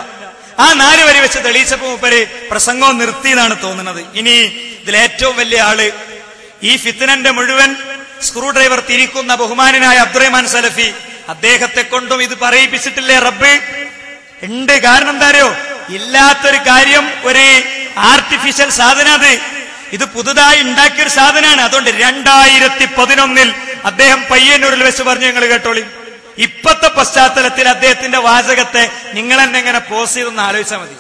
ആ 4 വരി വെച്ച് തെളിയിച്ചപ്പോ മൂപ്പര് പ്രസംഗം നിർത്തി എന്നാണ് തോന്നുന്നത്. ഇനി ഇതിലേറ്റവും വലിയ ആള്, ഈ ഫിത്നന്റെ മുഴുവൻ സ്ക്രൂ ഡ്രൈവർ തിരിക്കുന്ന ബഹുമാനനായ അബ്ദുറഹ്മാൻ സലഫി, അദ്ദേഹത്തെ കൊണ്ടും ഇത് പറയിപ്പിച്ചിട്ടില്ലേ റബ്ബ്? ഉണ്ട്. കാരണം എന്താ അറിയോ, ഇല്ലാത്തൊരു കാര്യം ഒരു ആർട്ടിഫിഷ്യൽ സാധനം. ഇത് പുതുതായി ഉണ്ടാക്കിയൊരു സാധനമാണ്. അതുകൊണ്ട് 2011 അദ്ദേഹം പയ്യന്നൂരിൽ വെച്ച് പറഞ്ഞു, നിങ്ങൾ കേട്ടോളി. ഇപ്പത്തെ പശ്ചാത്തലത്തിൽ അദ്ദേഹത്തിന്റെ വാചകത്തെ നിങ്ങൾ തന്നെ എങ്ങനെ പോസ് ചെയ്തൊന്ന് ആലോചിച്ചാൽ മതി.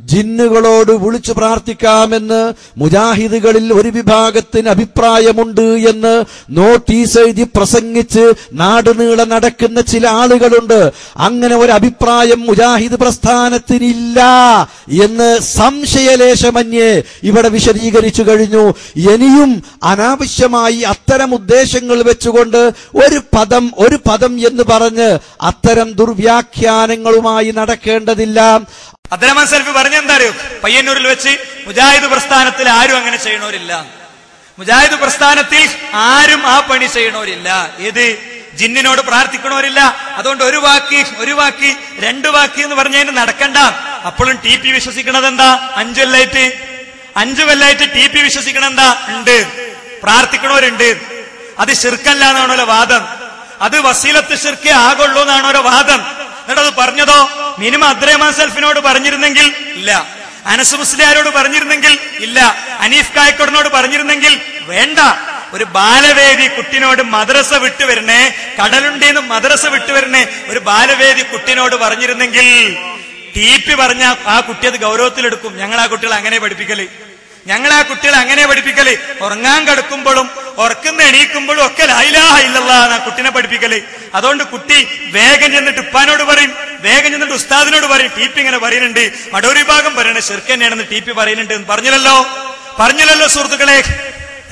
ജിന്നുകളോട് വിളിച്ചു പ്രാർത്ഥിക്കാമെന്ന് മുജാഹിദുകളിൽ ഒരു വിഭാഗത്തിന് അഭിപ്രായമുണ്ട് എന്ന് നോട്ടീസ് എഴുതി പ്രസംഗിച്ച് നാടുനീളെ നടക്കുന്ന ചില ആളുകളുണ്ട്. അങ്ങനെ ഒരു അഭിപ്രായം മുജാഹിദ് പ്രസ്ഥാനത്തിനില്ല എന്ന് സംശയലേശമന്യേ ഇവിടെ വിശദീകരിച്ചു കഴിഞ്ഞു. ഇനിയും അനാവശ്യമായി അത്തരം ഉദ്ദേശങ്ങൾ വെച്ചുകൊണ്ട് ഒരു പദം എന്ന് പറഞ്ഞ് അത്തരം ദുർവ്യാഖ്യാനങ്ങളുമായി നടക്കേണ്ടതില്ല. അബ്ദുറഹ്മാൻ സലഫി പറഞ്ഞെന്താ അറിയോ? പയ്യന്നൂരിൽ വെച്ച് മുജാഹിദ് പ്രസ്ഥാനത്തിൽ ആരും അങ്ങനെ ചെയ്യണവരില്ല. മുജാഹിദ് പ്രസ്ഥാനത്തിൽ ആരും ആ പണി ചെയ്യണവരില്ല. ഏത്? ജിന്നിനോട് പ്രാർത്ഥിക്കണവരില്ല. അതുകൊണ്ട് ഒരു വാക്ക് 2 വാക്ക് എന്ന് പറഞ്ഞതിന് നടക്കണ്ട. അപ്പോഴും TP വിശ്വസിക്കണത് എന്താ? 5 കൊല്ലായിട്ട് TP വിശ്വസിക്കണ എന്താ? ഉണ്ട്, പ്രാർത്ഥിക്കണവരുണ്ട്. അത് ശിർക്കല്ല എന്നാണല്ലോ വാദം. അത് വസീലത്ത് ശിർക്കേ ആകുള്ളൂ എന്നാണോ വാദം. എന്നിട്ട് അത് പറഞ്ഞതോ മിനിമം അബ്ദുറഹ്മാൻ സലഫിനോട് പറഞ്ഞിരുന്നെങ്കിൽ ഇല്ല, അനസ് മുസ്ലിയാരോട് പറഞ്ഞിരുന്നെങ്കിൽ ഇല്ല, അനീഫ് കായക്കോടിനോട് പറഞ്ഞിരുന്നെങ്കിൽ വേണ്ട. ഒരു ബാലവേദി കുട്ടിനോട് മദ്രസ വിട്ടുവരണേ, കടലുണ്ടേന്ന് മദ്രസ വിട്ടുവരണേ ഒരു ബാലവേദി കുട്ടിനോട് പറഞ്ഞിരുന്നെങ്കിൽ TP പറഞ്ഞ ആ കുട്ടി അത് ഗൗരവത്തിലെടുക്കും. ഞങ്ങൾ ആ കുട്ടികളെ അങ്ങനെ പഠിപ്പിക്കല്. ഉറങ്ങാൻ കിടക്കുമ്പോഴും ഉറക്കുന്ന എണീക്കുമ്പോഴും ഒക്കെ ലാ ഇലാഹ ഇല്ലല്ലാഹ് എന്നാ കുട്ടിനെ പഠിപ്പിക്കല്. അതുകൊണ്ട് കുട്ടി വേഗം ചെന്നിട്ട് ഉപ്പാനോട് പറയും, വേഗം ചെന്നിട്ട് ഉസ്താദിനോട് പറയും, TP ഇങ്ങനെ പറയുന്നുണ്ട്, മടൂർ വിഭാഗം പറയണ ശിർക്ക് തന്നെയാണെന്ന് TP പറയുന്നുണ്ട് എന്ന് പറഞ്ഞില്ലല്ലോ സുഹൃത്തുക്കളെ.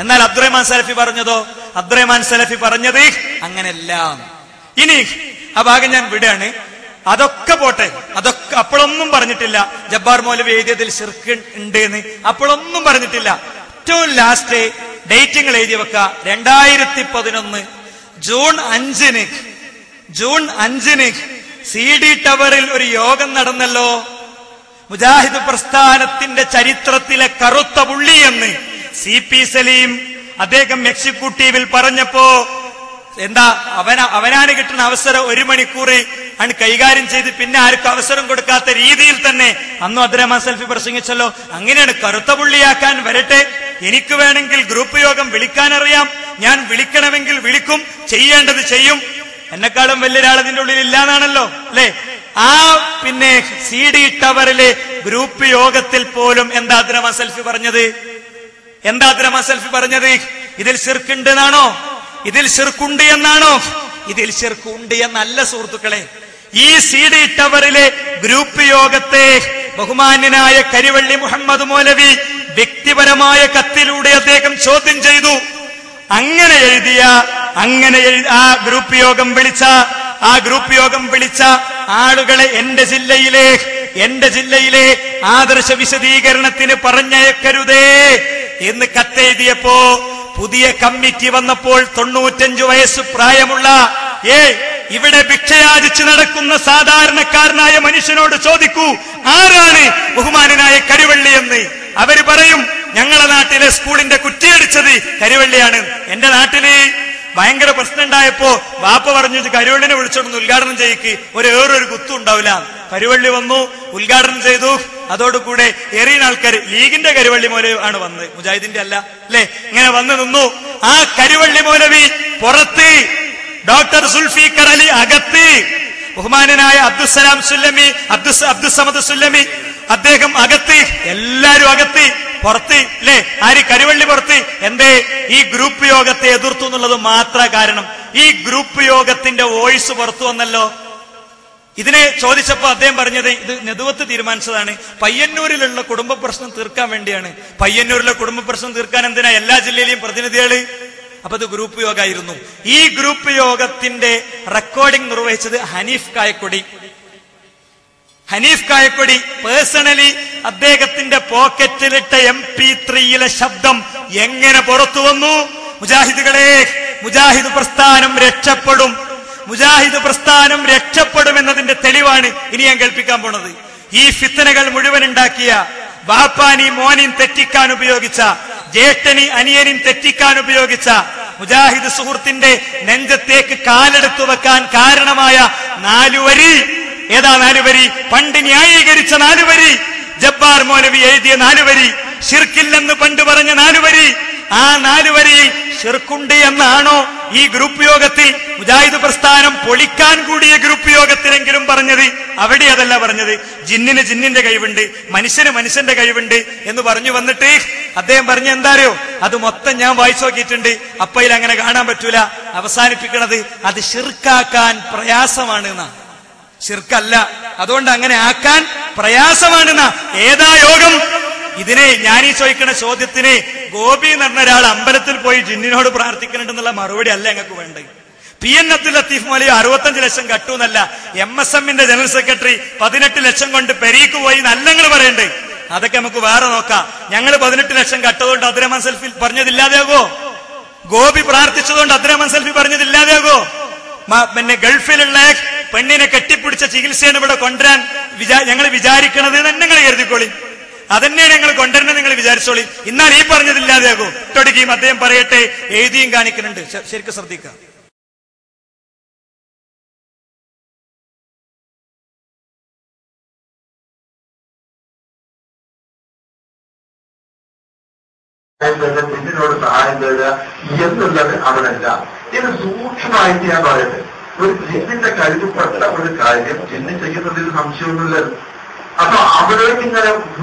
എന്നാൽ അബ്ദുറഹ്മാൻ സലഫി പറഞ്ഞതോ? അബ്ദുറഹ്മാൻ സലഫി പറഞ്ഞത് അങ്ങനെയല്ല. ഇനി ആ ഭാഗം ഞാൻ വിടുകയാണ്. അതൊക്കെ പോട്ടെ, അതൊക്കെ അപ്പോഴൊന്നും പറഞ്ഞിട്ടില്ല ജബ്ബാർ മൗലവി എഴുതിയതിൽ ശിർക്ക് ഉണ്ട് എന്ന്. അപ്പോഴൊന്നും പറഞ്ഞിട്ടില്ല. ഏറ്റവും ലാസ്റ്റ് ഡേറ്റിങ്ങൾ എഴുതി വെക്ക. 2011 ജൂൺ 5 CD ടവറിൽ ഒരു യോഗം നടന്നല്ലോ. മുജാഹിദ് പ്രസ്ഥാനത്തിന്റെ ചരിത്രത്തിലെ കറുത്ത പുള്ളി എന്ന് CP സലീം അദ്ദേഹം എക്സിക്യൂട്ടീവിൽ പറഞ്ഞപ്പോ എന്താ അവനാണ് കിട്ടുന്ന അവസരം 1 മണിക്കൂർ ആണ് കൈകാര്യം ചെയ്ത് പിന്നെ ആർക്കും അവസരം കൊടുക്കാത്ത രീതിയിൽ തന്നെ അന്നും അബ്ദുറഹ്മാൻ സലഫി പ്രസംഗിച്ചല്ലോ. അങ്ങനെയാണ് കറുത്ത പുള്ളിയാക്കാൻ വരട്ടെ, എനിക്ക് വേണമെങ്കിൽ ഗ്രൂപ്പ് യോഗം വിളിക്കാനറിയാം, ഞാൻ വിളിക്കണമെങ്കിൽ വിളിക്കും, ചെയ്യേണ്ടത് ചെയ്യും, എന്നെക്കാളും വലിയൊരാൾ ഇതിന്റെ ഉള്ളിൽ ഇല്ലാന്നാണല്ലോ അല്ലെ? ആ പിന്നെ CD ടവറിലെ ഗ്രൂപ്പ് യോഗത്തിൽ പോലും എന്താ അബ്ദുറഹ്മാൻ സലഫി പറഞ്ഞത്? ഇതിൽ ശിർക്കുണ്ട് എന്നാണോ? ഇതിൽ ശിർക്കുണ്ട് എന്നാണോ? ഇതിൽ ശിർക്കുണ്ട് എന്നല്ല സുഹൃത്തുക്കളെ. ഈ CD ടവറിലെ ഗ്രൂപ്പ് യോഗത്തെ ബഹുമാന്യനായ കരിവള്ളി മുഹമ്മദ് മൗലവി വ്യക്തിപരമായ കത്തിലൂടെ അദ്ദേഹം ചോദ്യം ചെയ്തു. അങ്ങനെ എഴുതിയ ആ ഗ്രൂപ്പ് യോഗം വിളിച്ച ആളുകളെ എന്റെ ജില്ലയിലെ ആദർശ വിശദീകരണത്തിന് പറഞ്ഞയക്കരുതേ എന്ന് കത്തെഴുതിയപ്പോ പുതിയ കമ്മിറ്റി വന്നപ്പോൾ 95 വയസ്സ് പ്രായമുള്ള ഇവിടെ ഭിക്ഷയാചിച്ച് നടക്കുന്ന സാധാരണക്കാരനായ മനുഷ്യനോട് ചോദിക്കൂ, ആരാണ് ബഹുമാനനായ കരിവള്ളി എന്ന്? അവര് പറയും, ഞങ്ങളെ നാട്ടിലെ സ്കൂളിന്റെ കുറ്റിയടിച്ചത് കരിവള്ളിയാണ്. എന്റെ നാട്ടില് ഭയങ്കര പ്രശ്നം ഉണ്ടായപ്പോ വാപ്പ പറഞ്ഞു, കരിവള്ളിനെ വിളിച്ചോണ്ടൊന്ന് ഉദ്ഘാടനം ചെയ്യിക്ക്, ഒരു കുത്തും ഉണ്ടാവില്ല. കരിവള്ളി വന്നു, ഉദ്ഘാടനം ചെയ്തു. അതോടുകൂടെ എറിയുന്ന ആൾക്കാർ ലീഗിന്റെ കരിവള്ളി മൗലവി ആണ് വന്നത്, മുജാഹിദിന്റെ അല്ല അല്ലെ. ഇങ്ങനെ വന്നു നിന്നു. ആ കരിവള്ളി മൗലവി പുറത്ത്, ഡോക്ടർ സുൽഫീഖർ അലി അകത്ത്, ബഹുമാനനായ അബ്ദുസ്സലാം സുല്ലമി, അബ്ദുസമദ് സുല്ലമി അദ്ദേഹം അകത്ത്, എല്ലാരും അകത്ത്, പുറത്ത് അല്ലെ. ആര്? കരിവള്ളി പുറത്ത്. എന്തേ? ഈ ഗ്രൂപ്പ് യോഗത്തെ എതിർത്തു എന്നുള്ളത് മാത്ര കാരണം. ഈ ഗ്രൂപ്പ് യോഗത്തിന്റെ വോയിസ് പുറത്തു വന്നല്ലോ. ഇതിനെ ചോദിച്ചപ്പോ അദ്ദേഹം പറഞ്ഞത് ഇത് നെതുവത്ത് തീരുമാനിച്ചതാണ്, പയ്യന്നൂരിലുള്ള കുടുംബ പ്രശ്നം തീർക്കാൻ വേണ്ടിയാണ്. പയ്യന്നൂരിലെ കുടുംബ പ്രശ്നം തീർക്കാൻ എന്തിനാ എല്ലാ ജില്ലയിലെയും പ്രതിനിധികള്? അപ്പൊ ഇത് ഗ്രൂപ്പ് യോഗമായിരുന്നു. ഈ ഗ്രൂപ്പ് യോഗത്തിന്റെ റെക്കോർഡിംഗ് നിർവഹിച്ചത് ഹനീഫ് കായക്കൊടി പേഴ്സണലി അദ്ദേഹത്തിന്റെ പോക്കറ്റിലിട്ട MP3 ശബ്ദം എങ്ങനെ പുറത്തു വന്നു? മുജാഹിദുകളെ, മുജാഹിദ് പ്രസ്ഥാനം രക്ഷപ്പെടുമെന്നതിന്റെ തെളിവാണ് ഇനി ഞാൻ കേൾപ്പിക്കാൻ പോണത്. ഈ ഫിത്തനകൾ മുഴുവൻ ഉണ്ടാക്കിയ, ബാപ്പാനി മോനിൻ തെറ്റിക്കാൻ ഉപയോഗിച്ച, ജ്യേഷ്ഠനി അനിയനിൻ തെറ്റിക്കാൻ ഉപയോഗിച്ച, മുജാഹിദ് സുഹൃത്തിന്റെ നെഞ്ചത്തേക്ക് കാലെടുത്തു വെക്കാൻ കാരണമായ 4 വരി. ഏതാ 4 വരി? പണ്ട് ന്യായീകരിച്ച 4 വരി. ജബ്ബാർ മൗലവി എഴുതിയ 4 വരി, ശിർക്കില്ലെന്ന് പണ്ട് പറഞ്ഞ 4 വരി, ആ 4 വരിയിൽ ശിർക്കുണ്ട് എന്നാണോ ഈ ഗ്രൂപ്പ് യോഗത്തിൽ മുജാഹിദ് പ്രസ്ഥാനം പൊളിക്കാൻ കൂടിയ ഗ്രൂപ്പ് യോഗത്തിലെങ്കിലും പറഞ്ഞത്? അവിടെ അതല്ല പറഞ്ഞത്. ജിന്നിന് ജിന്നിന്റെ കഴിവുണ്ട്, മനുഷ്യന് മനുഷ്യന്റെ കഴിവുണ്ട് എന്ന് പറഞ്ഞു വന്നിട്ട് അദ്ദേഹം പറഞ്ഞ എന്താറിയോ, അത് മൊത്തം ഞാൻ വായിച്ചു നോക്കിയിട്ടുണ്ട്, അപ്പയിൽ അങ്ങനെ കാണാൻ പറ്റൂല. അവസാനിപ്പിക്കണത് അത് ശിർക്കാക്കാൻ പ്രയാസമാണ് എന്നാ. ശിർക്കല്ല, അതുകൊണ്ട് അങ്ങനെ ആക്കാൻ പ്രയാസമാണെന്നാ. ഏതാ യോഗം? ഇതിനെ ഞാനീ ചോദിക്കുന്ന ചോദ്യത്തിന് ഗോപി എന്ന് പറഞ്ഞ ഒരാൾ അമ്പലത്തിൽ പോയി ജിന്നിനോട് പ്രാർത്ഥിക്കുന്നുണ്ടെന്നുള്ള മറുപടി അല്ല ഞങ്ങൾക്ക് വേണ്ടത്. PN അബ്ദുൽ ലത്തീഫ് മൗലവി 65 ലക്ഷം കട്ടൂന്നല്ല, MSMന്റെ ജനറൽ സെക്രട്ടറി 18 ലക്ഷം കൊണ്ട് പെരീക്ക് പോയി നല്ല നിങ്ങൾ പറയണ്ടേ. അതൊക്കെ നമുക്ക് വേറെ നോക്കാം. ഞങ്ങൾ 18 ലക്ഷം കട്ടതുകൊണ്ട് അബ്ദുറഹ്മാൻ സൽഫി പറഞ്ഞതില്ലാതെയാകോ? ഗോപി പ്രാർത്ഥിച്ചതുകൊണ്ട് അബ്ദുറഹ്മാൻ സൽഫി പറഞ്ഞതില്ലാതെയാകോ? പിന്നെ ഗൾഫിലുള്ള പെണ്ണിനെ കെട്ടിപ്പിടിച്ച ചികിത്സയാണ് ഇവിടെ കൊണ്ടുവരാൻ ഞങ്ങൾ വിചാരിക്കണത് തന്നെ നിങ്ങൾ കരുതിക്കോളി. അതന്നെയാണ് ഞങ്ങൾ കൊണ്ടുവരുന്നത് നിങ്ങൾ വിചാരിച്ചോളി. എന്നാൽ ഈ പറഞ്ഞതില്ലാതെയാകൂ. ഒട്ടൊടുക്കിയും അദ്ദേഹം പറയട്ടെ, എഴുതിയും കാണിക്കുന്നുണ്ട്, ശരിക്കും ശ്രദ്ധിക്കുക. ജിന്നിനോട് സഹായം തേടുക എന്നുള്ളത് അവിടെയല്ല. ഇത് സൂക്ഷ്മമായിട്ട് ഞാൻ പറയട്ടെ. ഒരു ജിന്നിന്റെ കഴിവുപ്പെട്ട ഒരു കാര്യം ജിന്ന് ചെയ്യുന്നതിൽ സംശയമൊന്നുമില്ലല്ലോ. അപ്പൊ അവിടേക്ക് ഇങ്ങനെ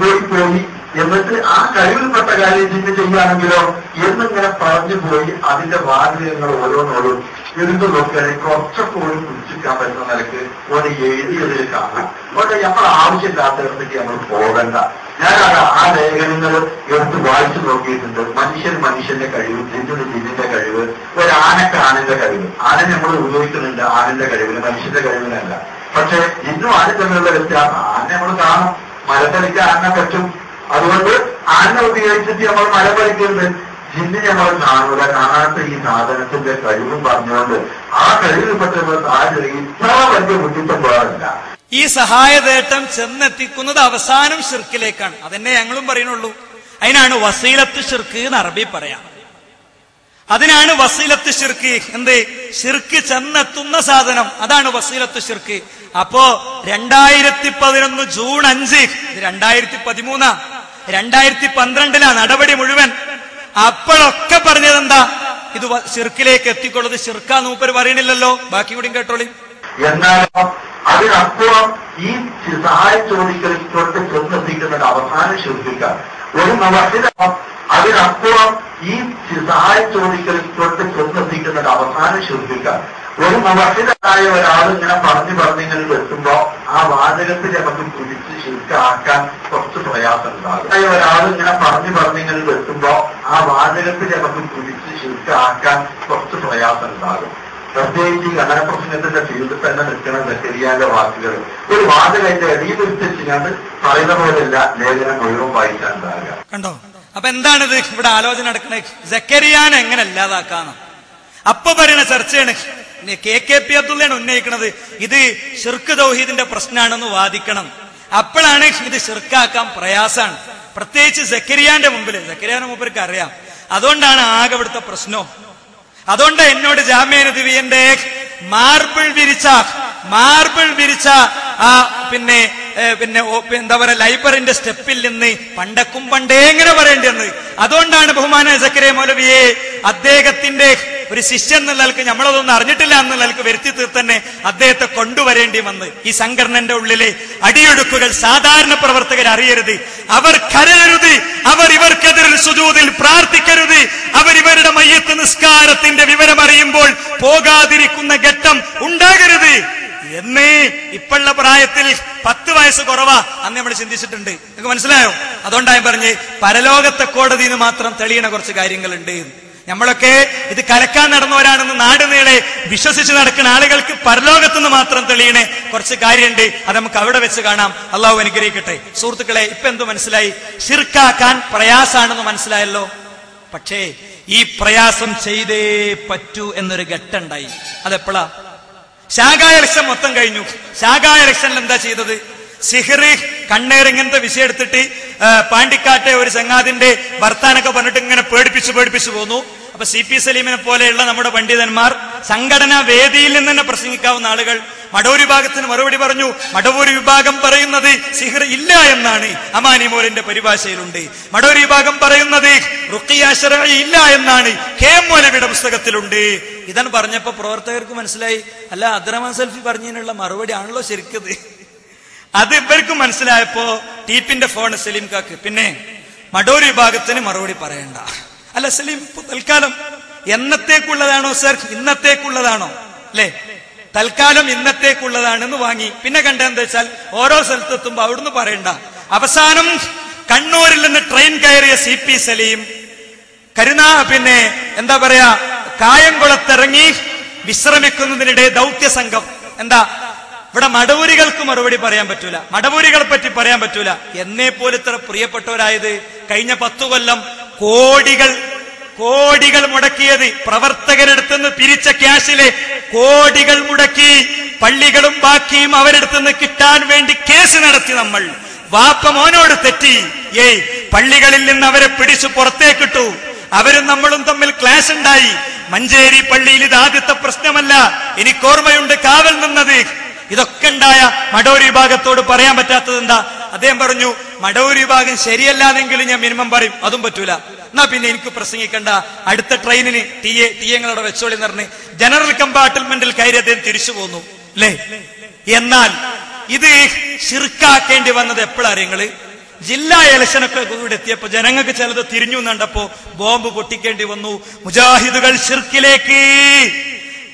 പോയി എന്നിട്ട് ആ കഴിവിൽപ്പെട്ട കാര്യം ജിന്ന് ചെയ്യുകയാണെങ്കിലോ എന്നിങ്ങനെ പറഞ്ഞു പോയി അതിന്റെ വാചകങ്ങൾ ഓരോന്നോടും എടുത്തു നോക്കുകയാണെങ്കിൽ കുറച്ചൊക്കെ ഒരു പിടിച്ചിരിക്കാൻ പറ്റുന്ന നിലക്ക് ഒരു എഴുതിയതിൽ കാണാം. അതുകൊണ്ട് നമ്മൾ ആവശ്യമില്ലാത്തടത്തേക്ക് നമ്മൾ പോകണ്ട. ഞാൻ ആ ലേഖനങ്ങൾ എടുത്ത് വായിച്ചു നോക്കിയിട്ടുണ്ട്. മനുഷ്യന്റെ കഴിവ്, ജിന്നിന്റെ കഴിവ്, ഒരു ആനക്ക് കഴിവ്. ആന നമ്മൾ ഉപയോഗിക്കുന്നുണ്ട് ആനന്റെ കഴിവിന്, മനുഷ്യന്റെ കഴിവിനല്ല. പക്ഷെ ഇന്നും ആന തമ്മിലുള്ള വ്യത്യാസം. ആന നമ്മൾ കാണും, മരപ്പലിക്ക് ആന പറ്റും. അതുകൊണ്ട് ആന ഉപയോഗിച്ചിട്ട് നമ്മൾ മരപ്പലിക്കുന്നുണ്ട്. ജിന്നിനെ നമ്മൾ കാണൂല. കാണാത്ത ഈ സാധനത്തിന്റെ കഴിവും പറഞ്ഞുകൊണ്ട് ആ കഴിവിൽപ്പെട്ടവർ ആരും ഇത്ര വലിയ ബുദ്ധിമുട്ടും പോകാറില്ല. ഈ സഹായതേട്ടം ചെന്നെത്തിക്കുന്നത് അവസാനം ശിർക്കിലേക്കാണ്. അതന്നെ ഞങ്ങളും പറയുന്നുള്ളൂ. അതിനാണ് വസീലത്ത് ശിർക്ക് എന്ന് അറബി പറയാം. അതിനാണ് വസീലത്ത് ശിർക്ക്. എന്ത്? ശിർക്ക് ചെന്നെത്തുന്ന സാധനം, അതാണ് വസീലത്ത് ശിർക്ക്. അപ്പോ 2011 ജൂൺ 5, ഇത് 2013, 2012 നടപടി മുഴുവൻ. അപ്പോഴൊക്കെ പറഞ്ഞതെന്താ? ഇത് ശിർക്കിലേക്ക് എത്തിക്കൊള്ളത് ശിർക്കാന്ന് മൂപ്പര് പറയണില്ലല്ലോ. ബാക്കി കൂടി കേട്ടോളി. എന്നാലോ അതിനപ്പുറം ഈ സഹായം ചോദിക്കൽ തൊട്ട് ചെന്നെത്തിക്കുന്നത് അവസാനം ശിർക്കിക്കാണ്. ഒരു മുവഹിദ് അതിനപ്പുറം ഈ സഹായം ചോദിക്കൽ തൊട്ട് ചെന്നെത്തിക്കുന്നത് അവസാനം ശിർക്കിക്കാണ്. ഒരു മുവഹിദായ ഒരാൾ ഇങ്ങനെ പറഞ്ഞിങ്ങനെ വെട്ടുമ്പോ ആ വാചകത്തിൽ നമുക്ക് പിടിച്ച് ശിർക്കാക്കാൻ കുറച്ച് പ്രയാസം ഉണ്ടാകും. ഒരാൾ ഇങ്ങനെ പറഞ്ഞിങ്ങനെ വെട്ടുമ്പോ ആ വാചകത്തിൽ നമുക്ക് പിടിച്ച് ശിർക്കാക്കാൻ കുറച്ച് പ്രയാസം ഉണ്ടാകും. പ്രത്യേകിച്ച് ഈ ഖനന പ്രശ്നത്തിന്റെ ഫീൽഡിൽ തന്നെ നിൽക്കുന്ന സക്കരിയാന്റെ വാക്കുകൾ ഒരു വാചകത്തിന്റെ അടിയിൽ വെച്ചിട്ട് പറയുന്ന പോലെയല്ല ലേഖനം മുഴുവൻ വായിക്കാനുണ്ടാകുക. കണ്ടോ? അപ്പൊ എന്താണിത് ഇവിടെ ആലോചന നടക്കുന്നത്? സക്കരിയാനെ എങ്ങനെ ഇല്ലാതാക്കാന്ന് അപ്പൊ പറയുന്ന ചർച്ചയാണ്. KKP അബ്ദുള്ളയാണ് ഉന്നയിക്കുന്നത്. ഇത് ശിർക്ക് തൗഹീദിന്റെ പ്രശ്നമാണെന്ന് വാദിക്കണം. അപ്പോഴാണ് ഇത് ശിർക്കാക്കാൻ പ്രയാസാണ്. പ്രത്യേകിച്ച് സക്കരിയാന്റെ മുമ്പിൽ. സക്കരിയാന്റെ മുമ്പിലേക്ക് അറിയാം. അതുകൊണ്ടാണ് ആകെ ഇവിടുത്തെ പ്രശ്നം. അതുകൊണ്ട് എന്നോട് ജാമ്യ നദിവിയന്റെ മാർബിൾ വിരിച്ച പിന്നെ എന്താ പറയാ ലൈബ്രറിന്റെ സ്റ്റെപ്പിൽ നിന്ന് പണ്ടേ എങ്ങനെ പറയേണ്ടതെന്ന്. അതുകൊണ്ടാണ് ബഹുമാന സക്കരിയ മൗലവിയെ അദ്ദേഹത്തിന്റെ ഒരു ശിഷ്യൻ എന്നുള്ള നിലക്ക് നമ്മളതൊന്നും അറിഞ്ഞിട്ടില്ല എന്നുള്ള നിലക്ക് വരുത്തി തീർത്തന്നെ അദ്ദേഹത്തെ കൊണ്ടുവരേണ്ടി വന്ന്. ഈ സംഘടനന്റെ ഉള്ളിലെ അടിയൊഴുക്കുകൾ സാധാരണ പ്രവർത്തകർ അറിയരുത്. അവർ കരയരുത്. അവർ ഇവർക്കെതിരിൽ സുജൂദിൽ പ്രാർത്ഥിക്കരുത്. അവരിവരുടെ മയ്യത്ത് നിസ്കാരത്തിന്റെ വിവരം അറിയുമ്പോൾ പോകാതിരിക്കുന്ന ഘട്ടം ഉണ്ടാകരുത് എന്ന് ഇപ്പോഴുള്ള പ്രായത്തിൽ 10 വയസ്സ് കുറവാ അന്ന് നമ്മൾ ചിന്തിച്ചിട്ടുണ്ട്. നിങ്ങൾക്ക് മനസ്സിലായോ? അതുകൊണ്ടായി പറഞ്ഞ് പരലോകത്തെ കോടതിയിൽ മാത്രം തെളിയണ കുറച്ച് കാര്യങ്ങളുണ്ട്. നമ്മളൊക്കെ ഇത് കലക്കാൻ നടന്നവരാണെന്ന് നാട് നീളെ വിശ്വസിച്ച് നടക്കുന്ന ആളുകൾക്ക് പരലോകത്തുനിന്ന് മാത്രം തെളിയണേ കുറച്ച് കാര്യമുണ്ട്. അത് നമുക്ക് അവിടെ വെച്ച് കാണാം. അള്ളാഹു അനുഗ്രഹിക്കട്ടെ. സുഹൃത്തുക്കളെ, ഇപ്പൊ എന്ത് മനസ്സിലായി? ശിർക്കാക്കാൻ പ്രയാസാണെന്ന് മനസ്സിലായല്ലോ. പക്ഷേ ഈ പ്രയാസം ചെയ്തേ പറ്റൂ എന്നൊരു ഘട്ടമുണ്ടായി. അതെപ്പോഴാ? ശാഖാ ഇലക്ഷൻ മൊത്തം കഴിഞ്ഞു. ശാഖാ ഇലക്ഷനിൽ എന്താ ചെയ്തത്? സിഹ്റ്, കണ്ണേർ ഇങ്ങനത്തെ വിഷയം എടുത്തിട്ട് പാണ്ടിക്കാട്ടെ ഒരു ചങ്ങാതിന്റെ വർത്താനൊക്കെ പറഞ്ഞിട്ട് ഇങ്ങനെ പേടിപ്പിച്ചു പോന്നു. അപ്പൊ CP സലീമിനെ പോലെയുള്ള നമ്മുടെ പണ്ഡിതന്മാർ സംഘടനാ വേദിയിൽ നിന്ന് തന്നെ പ്രസംഗിക്കാവുന്ന ആളുകൾ മടവൂർ വിഭാഗത്തിന് മറുപടി പറഞ്ഞു. മടവൂർ വിഭാഗം പറയുന്നത് സിഹർ ഇല്ല എന്നാണ്, അമാനി മോലിന്റെ പരിഭാഷയിലുണ്ട്. മടവൂർ വിഭാഗം പറയുന്നത് റുഖിയ ശർഈ ഇല്ല എന്നാണ്, KM മൗലവിയുടെ പുസ്തകത്തിലുണ്ട്. ഇതാണ് പറഞ്ഞപ്പോ പ്രവർത്തകർക്ക് മനസ്സിലായി, അല്ല അബ്ദുറഹ്മാൻ സൽഫി പറഞ്ഞതിനുള്ള മറുപടി ആണല്ലോ ശരിക്കത്. അത് ഇവർക്കും മനസ്സിലായപ്പോ ടീപ്പിന്റെ ഫോൺ സലീം കാക്ക്, പിന്നെ മടവൂർ വിഭാഗത്തിന് മറുപടി പറയണ്ട. അല്ല സലീം, തൽക്കാലം എന്നത്തേക്കുള്ളതാണോ സർ, ഇന്നത്തേക്കുള്ളതാണോ? അല്ലെ, തൽക്കാലം ഇന്നത്തേക്കുള്ളതാണെന്ന് വാങ്ങി. പിന്നെ കണ്ടെന്താ വെച്ചാൽ ഓരോ സ്ഥലത്തെത്തുമ്പോ അവിടുന്ന് പറയണ്ട. അവസാനം കണ്ണൂരിൽ നിന്ന് ട്രെയിൻ കയറിയ CP സലീം പിന്നെ എന്താ പറയാ, കായംകുളത്തിറങ്ങി വിശ്രമിക്കുന്നതിനിടെ ദൗത്യ സംഘം എന്താ, ഇവിടെ മടവൂരികൾക്ക് മറുപടി പറയാൻ പറ്റൂല, മടവൂരികളെ പറ്റി പറയാൻ പറ്റൂല. എന്നെ പോലെ ഇത്ര പ്രിയപ്പെട്ടവരായത് കഴിഞ്ഞ 10 കൊല്ലം കോടികൾ മുടക്കിയത്, പ്രവർത്തകരെടുത്തുനിന്ന് പിരിച്ച ക്യാഷിലെ കോടികൾ മുടക്കി പള്ളികളും ബാക്കിയും അവരെടുത്തുനിന്ന് കിട്ടാൻ വേണ്ടി കേസ് നടത്തി നമ്മൾ. വാപ്പ മോനോട് തെറ്റി, പള്ളികളിൽ നിന്ന് അവരെ പിടിച്ചു പുറത്തേക്കിട്ടു. അവരും നമ്മളും തമ്മിൽ ക്ലാഷ് ഉണ്ടായി. മഞ്ചേരി പള്ളിയിൽ ഇത് ആദ്യത്തെ പ്രശ്നമല്ല, എനിക്കോർമ്മയുണ്ട് കാവൽ നിന്നത്. ഇതൊക്കെ ഉണ്ടായ മടവൂർ വിഭാഗത്തോട് പറയാൻ പറ്റാത്തത് എന്താ? അദ്ദേഹം പറഞ്ഞു, മടവൂർ വിഭാഗം ശരിയല്ലാതെങ്കിലും ഞാൻ മിനിമം പറയും, അതും പറ്റൂല. എന്നാ പിന്നെ എനിക്ക് പ്രസംഗിക്കണ്ട, അടുത്ത ട്രെയിനിന് തീയങ്ങളോടെ വെച്ചോളി എന്ന് പറഞ്ഞ് ജനറൽ കമ്പാർട്ട്മെന്റിൽ കയറി അദ്ദേഹം തിരിച്ചു പോന്നു അല്ലേ. എന്നാൽ ഇത് ശിർക്കാക്കേണ്ടി വന്നത് എപ്പോഴാണ്? ജില്ലാ ഇലക്ഷനൊക്കെ കൂടെ എത്തിയപ്പോ ജനങ്ങൾക്ക് ചിലത് തിരിഞ്ഞു കണ്ടപ്പോ ബോംബ് പൊട്ടിക്കേണ്ടി വന്നു. മുജാഹിദുകൾ ശിർക്കിലേക്ക്.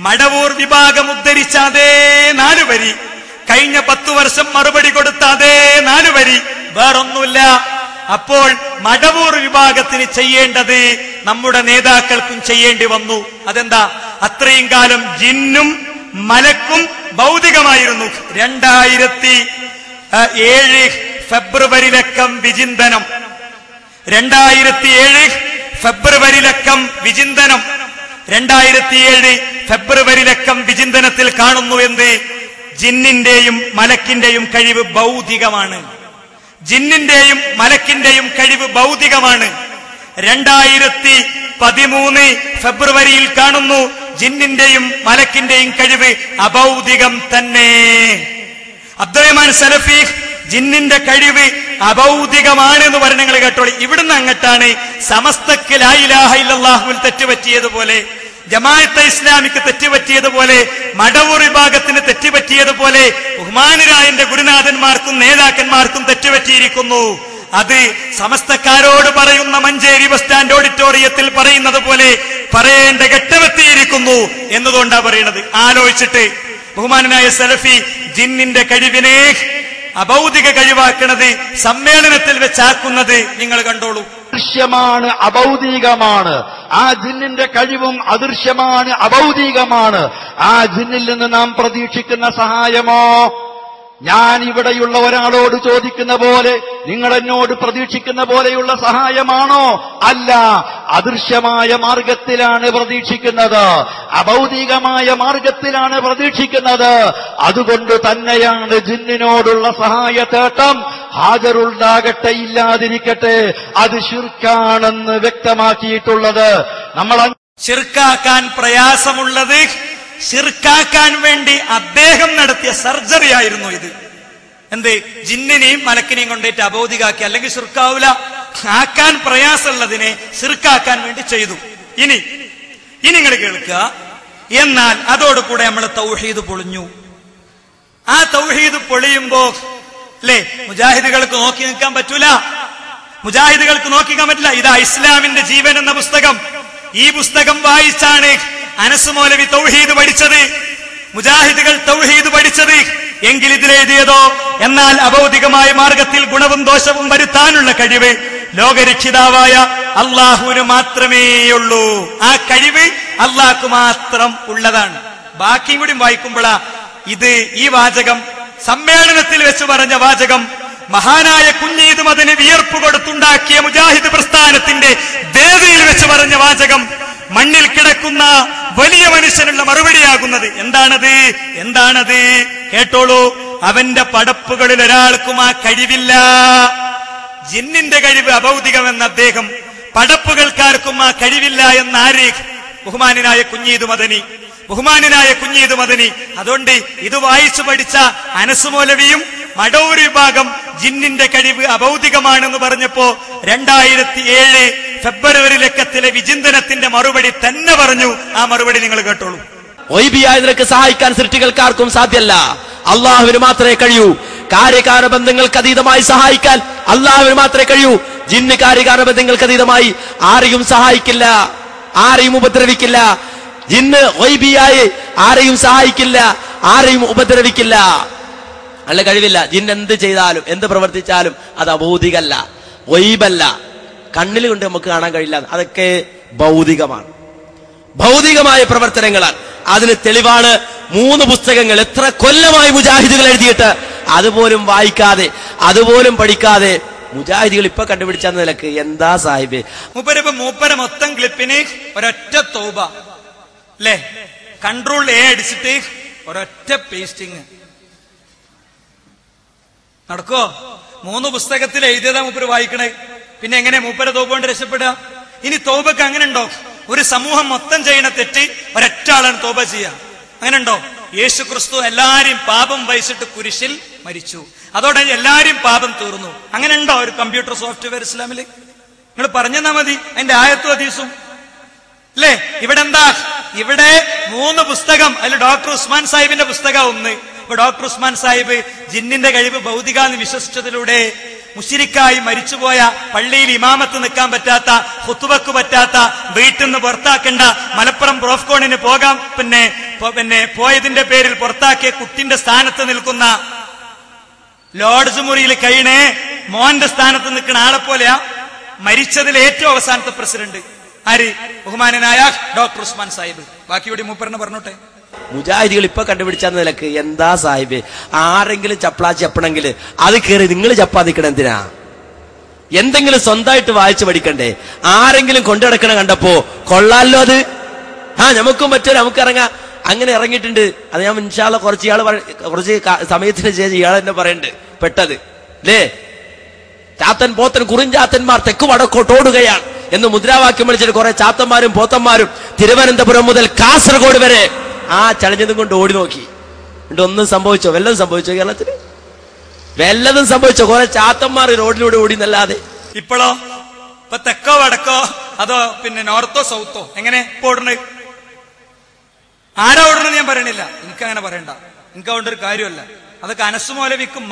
മടവൂർ വിഭാഗം ഉദ്ധരിച്ച അതേ 4 വരി, കഴിഞ്ഞ 10 വർഷം മറുപടി കൊടുത്ത അതേ 4 വരി, വേറൊന്നുമില്ല. അപ്പോൾ മടവൂർ വിഭാഗത്തിന് ചെയ്യേണ്ടത് നമ്മുടെ നേതാക്കൾക്കും ചെയ്യേണ്ടി വന്നു. അതെന്താ? അത്രയും കാലം ജിന്നും മലക്കും ഭൗതികമായിരുന്നു. 2007 ഫെബ്രുവരിയിലക്കം വിചിന്തനം, 2007 ഫെബ്രുവരിയിലക്കം വിചിന്തനം, 2007 ഫെബ്രുവരിയിലക്കം വിചിന്തനത്തിൽ കാണുന്നു എന്ത്? ജിന്നിന്റെയും മലക്കിന്റെയും കഴിവ് ഭൗതികമാണ്. ജിന്നിന്റെയും മലക്കിന്റെയും കഴിവ് ഭൗതികമാണ്. 2013 ഫെബ്രുവരിയിൽ കാണുന്നു ജിന്നിന്റെയും മലക്കിന്റെയും കഴിവ് അഭൗതികം തന്നെ. അബ്ദുറഹ്മാൻ സലഫി ജിന്നിന്റെ കഴിവ് അഭൗതികമാണ് എന്ന് പറഞ്ഞ നിങ്ങൾ കേട്ടോളി. ഇവിടുന്ന് അങ്ങട്ടാണ് സമസ്തക്ക് ലാ ഇലാഹ ഇല്ലല്ലാഹുവിൽ തെറ്റുപറ്റിയതുപോലെ, ജമാഅത്തെ ഇസ്ലാമിക്ക് തെറ്റുപറ്റിയതുപോലെ, മടവൂർ വിഭാഗത്തിന് തെറ്റുപറ്റിയതുപോലെ ബഹുമാനരായ എന്റെ ഗുരുനാഥന്മാർക്കും നേതാക്കന്മാർക്കും തെറ്റുപറ്റിയിരിക്കുന്നു. അത് സമസ്തക്കാരോട് പറയുന്ന മഞ്ചേരി ബസ് സ്റ്റാൻഡ് ഓഡിറ്റോറിയത്തിൽ പറയുന്നത് പോലെ പറയേണ്ട ഘട്ടമെത്തിയിരിക്കുന്നു എന്നതുകൊണ്ടാ പറയുന്നത്. ആലോചിച്ചിട്ട് ബഹുമാനനായ സലഫി ജിന്നിന്റെ കഴിവിനെ അഭൗതിക കഴിവാക്കണത് സമ്മേളനത്തിൽ വെച്ചാക്കുന്നത് നിങ്ങൾ കണ്ടോളൂ. ദൃശ്യമാണ്, അഭൗതികമാണ്. ആ ജിന്നിന്റെ കഴിവും അദൃശ്യമാണ്, അഭൗതികമാണ്. ആ ജിന്നിൽ നിന്ന് നാം പ്രതീക്ഷിക്കുന്ന സഹായമോ ഞാൻ ഇവിടെയുള്ള ഒരാളോട് ചോദിക്കുന്ന പോലെ, നിങ്ങൾ എന്നോട് പ്രതീക്ഷിക്കുന്ന പോലെയുള്ള സഹായമാണോ? അല്ല. അദൃശ്യമായ മാർഗത്തിലാണ് പ്രതീക്ഷിക്കുന്നത്, അഭൗതികമായ മാർഗത്തിലാണ് പ്രതീക്ഷിക്കുന്നത്. അതുകൊണ്ട് തന്നെയാണ് ജിന്നിനോടുള്ള സഹായത്തേട്ടം ഹാജറുണ്ടാകട്ടെ ഇല്ലാതിരിക്കട്ടെ അത് ശിർക്കാണെന്ന് വ്യക്തമാക്കിയിട്ടുള്ളത്. നമ്മൾ ശിർക്കാക്കാൻ പ്രയാസമുള്ളത്, ശിർക്കാക്കാൻ വേണ്ടി അദ്ദേഹം നടത്തിയ സർജറി ആയിരുന്നു ഇത്. എന്ത്? ജിന്നിനെയും മലക്കിനെയും കൊണ്ടേറ്റ് അബോധികാക്കി, അല്ലെങ്കിൽ ശിർക്കാവൂല. ആക്കാൻ പ്രയാസമുള്ളതിനെ ശിർക്കാക്കാൻ വേണ്ടി ചെയ്തു. ഇനി നിങ്ങൾ കേൾക്കുക. എന്നാൽ അതോടുകൂടെ നമ്മൾ തൗഹീദ് പൊളിഞ്ഞു. ആ തൗഹീദ് പൊളിയുമ്പോ അല്ലേ മുജാഹിദുകൾക്ക് നോക്കി നിൽക്കാൻ പറ്റൂല. മുജാഹിദുകൾക്ക് നോക്കിക്കാൻ പറ്റില്ല. ഇതാ ഇസ്ലാമിന്റെ ജീവൻ എന്ന പുസ്തകം. ഈ പുസ്തകം വായിച്ചാണ് അനസ് മൗലവി തൗഹീദ് പഠിച്ചത്, മുജാഹിദുകൾ തൗഹീദ് പഠിച്ചത്. എങ്കിൽ ഇതിലെഴുതിയതോ എന്നാൽ അഭൗതികമായ മാർഗത്തിൽ ഗുണവും ദോഷവും വരുത്താനുള്ള കഴിവ് ലോകരക്ഷിതാവായ അള്ളാഹുവിന് മാത്രമേയുള്ളൂ. ആ കഴിവ് അള്ളാഹ്ക്ക് മാത്രം ഉള്ളതാണ്. ബാക്കിയും കൂടി വായിക്കുമ്പോഴാ ഇത് ഈ വാചകം സമ്മേളനത്തിൽ വെച്ച് പറഞ്ഞ വാചകം മഹാനായ കുഞ്ഞീദ് മദനി വിയർപ്പ് കൊടുത്തുണ്ടാക്കിയ മുജാഹിദ് പ്രസ്ഥാനത്തിന്റെ വേദിയിൽ വെച്ച് പറഞ്ഞ വാചകം മണ്ണിൽ കിടക്കുന്ന വലിയ മനുഷ്യനുള്ള മറുപടിയാകുന്നത്. എന്താണത്? കേട്ടോളൂ. അവന്റെ പടപ്പുകളിൽ ഒരാൾക്കും ആ കഴിവില്ല. ജിന്നിന്റെ കഴിവ് അഭൗതികമെന്ന് അദ്ദേഹം പടപ്പുകൾക്കാർക്കും ആ കഴിവില്ല എന്നാര്? ബഹുമാനായ കുഞ്ഞീദ് മദനി. അതുകൊണ്ട് ഇത് വായിച്ചു പഠിച്ച അനസ് മൗലവിയും മടവൂർ വിഭാഗം ജിന്നിന്റെ കഴിവ് അഭൗതികമാണെന്ന് പറഞ്ഞപ്പോ 2007 ഫെബ്രുവരി ലക്കത്തിലെ വിചിന്തനത്തിന്റെ മറുപടി തന്നെ പറഞ്ഞു. ആ മറുപടി നിങ്ങൾ കേട്ടോളൂ. ഒയ്ബിയായ നിനക്ക് സഹായിക്കാൻ സൃഷ്ടികൾക്കാർക്കും സാധ്യല്ല, അള്ളാഹുവിന് മാത്രമേ കഴിയൂ. കാര്യകാരണ ബന്ധങ്ങൾക്ക് അതീതമായി സഹായിക്കാൻ അള്ളാഹുവിന് മാത്രമേ കഴിയൂ. ജിന്ന് കാര്യകാരണ ബന്ധങ്ങൾക്ക് അതീതമായി ആരെയും സഹായിക്കില്ല, ആരെയും ഉപദ്രവിക്കില്ല. ജിന്ന് ഒയ്ബിയായി ആരെയും സഹായിക്കില്ല, ആരെയും ഉപദ്രവിക്കില്ല. അല്ല, കഴിവില്ല. ജിന്ന് എന്ത് ചെയ്താലും എന്ത് പ്രവർത്തിച്ചാലും അത് അഭൗതികല്ല, ഒയ്ബല്ല. കണ്ണിൽ കൊണ്ട് നമുക്ക് കാണാൻ കഴിയില്ല. അതൊക്കെ ഭൗതികമാണ്, ഭൗതികമായ പ്രവർത്തനങ്ങളാണ്. അതിന് തെളിവാണ് 3 പുസ്തകങ്ങൾ. എത്ര കൊല്ലമായി മുജാഹിദുകൾ എഴുതിയിട്ട് അതുപോലും വായിക്കാതെ, അതുപോലും പഠിക്കാതെ മുജാഹിദികൾ ഇപ്പൊ കണ്ടുപിടിച്ച നിലക്ക് എന്താ സാഹിബ്? മൂപ്പര മൊത്തം ക്ലിപ്പിന് ഒരൊറ്റ തൗബ അല്ലേ, കൺട്രോൾ എ അടിച്ചിട്ട് ഒരൊറ്റ പേസ്റ്റിങ് നടക്കോ? 3 പുസ്തകത്തിൽ എഴുതിയതാ മൂപ്പര് വായിക്കണേ. പിന്നെ എങ്ങനെ മൂപ്പര തൗബ കൊണ്ട് രക്ഷപ്പെടുക? ഇനി തൗബക്ക് അങ്ങനെ ഉണ്ടോ? ഒരു സമൂഹം മൊത്തം ചെയ്യണ തെറ്റ് ഒരൊറ്റ ആളാണ് തൗബ ചെയ്യുക. അങ്ങനെ ഉണ്ടോ? യേശു ക്രിസ്തു എല്ലാരും പാപം വഹിച്ചിട്ട് കുരിശിൽ മരിച്ചു, അതോടെ എല്ലാരും പാപം തീർന്നു. അങ്ങനെ ഉണ്ടോ ഒരു കമ്പ്യൂട്ടർ സോഫ്റ്റ്വെയർ ഇസ്ലാമില്? നിങ്ങൾ പറഞ്ഞാ മതി അതിന്റെ ആയത്തും ഹദീസും അല്ലേ. ഇവിടെ എന്താ? ഇവിടെ 3 പുസ്തകം. അതിൽ ഡോക്ടർ ഉസ്മാൻ സാഹിബിന്റെ പുസ്തകം ഒന്ന്. ഇപ്പൊ ഡോക്ടർ ഉസ്മാൻ സാഹിബ് ജിന്നിന്റെ കഴിവ് ഭൗതികാന്ന് വിശ്വസിച്ചതിലൂടെ മുശിരിക്കായി മരിച്ചുപോയ, പള്ളിയിൽ ഇമാമത്ത് നിൽക്കാൻ പറ്റാത്ത, ഖുത്ബക്ക് പറ്റാത്ത, വീട്ടിൽ നിന്ന് പുറത്താക്കേണ്ട, മലപ്പുറം പ്രോഫ്കോണിന് പോകാം പിന്നെ പോയതിന്റെ പേരിൽ പുറത്താക്കിയ കുട്ടിന്റെ സ്ഥാനത്ത് നിൽക്കുന്ന, ലോഡ്ജ് മുറിയിൽ കഴിയണേ മോന്റെ സ്ഥാനത്ത് നിൽക്കുന്ന ആളെ പോലെയാ മരിച്ചതിൽ ഏറ്റവും അവസാനത്തെ പ്രസിഡന്റ്. ആര്? ബഹുമാനനായ ഡോക്ടർ ഉസ്മാൻ സാഹിബ്. ബാക്കിയോടി മൂപ്പറിനെ പറഞ്ഞോട്ടെ. മുജാഹിദികൾ ഇപ്പൊ കണ്ടുപിടിച്ച നിലക്ക് എന്താ സാഹിബ്? ആരെങ്കിലും ചപ്പളാ ചപ്പണമെങ്കിൽ അത് കയറി നിങ്ങൾ ചപ്പാതിക്കണം എന്തിനാ? എന്തെങ്കിലും സ്വന്തമായിട്ട് വായിച്ചു പഠിക്കണ്ടേ? ആരെങ്കിലും കൊണ്ടുനടക്കണ കണ്ടപ്പോ കൊള്ളാലോ അത്. നമുക്കും പറ്റും, നമുക്ക് ഇറങ്ങാം. അങ്ങനെ ഇറങ്ങിയിട്ടുണ്ട്. അത് ഞാൻ ഇൻഷാ അല്ലാഹ് കുറച്ച് സമയത്തിന് ശേഷം ഇയാൾ തന്നെ പറയണ്ട് പെട്ടത് അല്ലേ. ചാത്തൻ പോത്തൻ കുറിഞ്ചാത്തന്മാർ തെക്ക് വടക്കോട്ടോടുകയാണ് എന്ന് മുദ്രാവാക്യം വിളിച്ചിട്ട് കുറെ ചാത്തന്മാരും പോത്തന്മാരും തിരുവനന്തപുരം മുതൽ കാസർഗോഡ് വരെ ആ ചടഞ്ഞതും കൊണ്ട് ഓടി നോക്കി. എന്നിട്ട് ഒന്നും സംഭവിച്ചോ? വല്ലതും സംഭവിച്ചോ? കേരളത്തിൽ വല്ലതും സംഭവിച്ചോ? കുറെ ചാത്തന്മാർ റോഡിലൂടെ ഓടി എന്നല്ലാതെ. ഇപ്പോഴോ? ഇപ്പൊ തെക്കോ വടക്കോ അതോ പിന്നെ നോർത്തോ സൗത്തോ? എങ്ങനെ ഇപ്പൊ ഓടണേ? ആരാ ഓടണെന്ന് ഞാൻ പറയണില്ല, എനിക്കങ്ങനെ പറയണ്ട. എനിക്ക് അതുകൊണ്ടൊരു കാര്യമല്ല. അതൊക്കെ അനസ് മൗലവിക്കും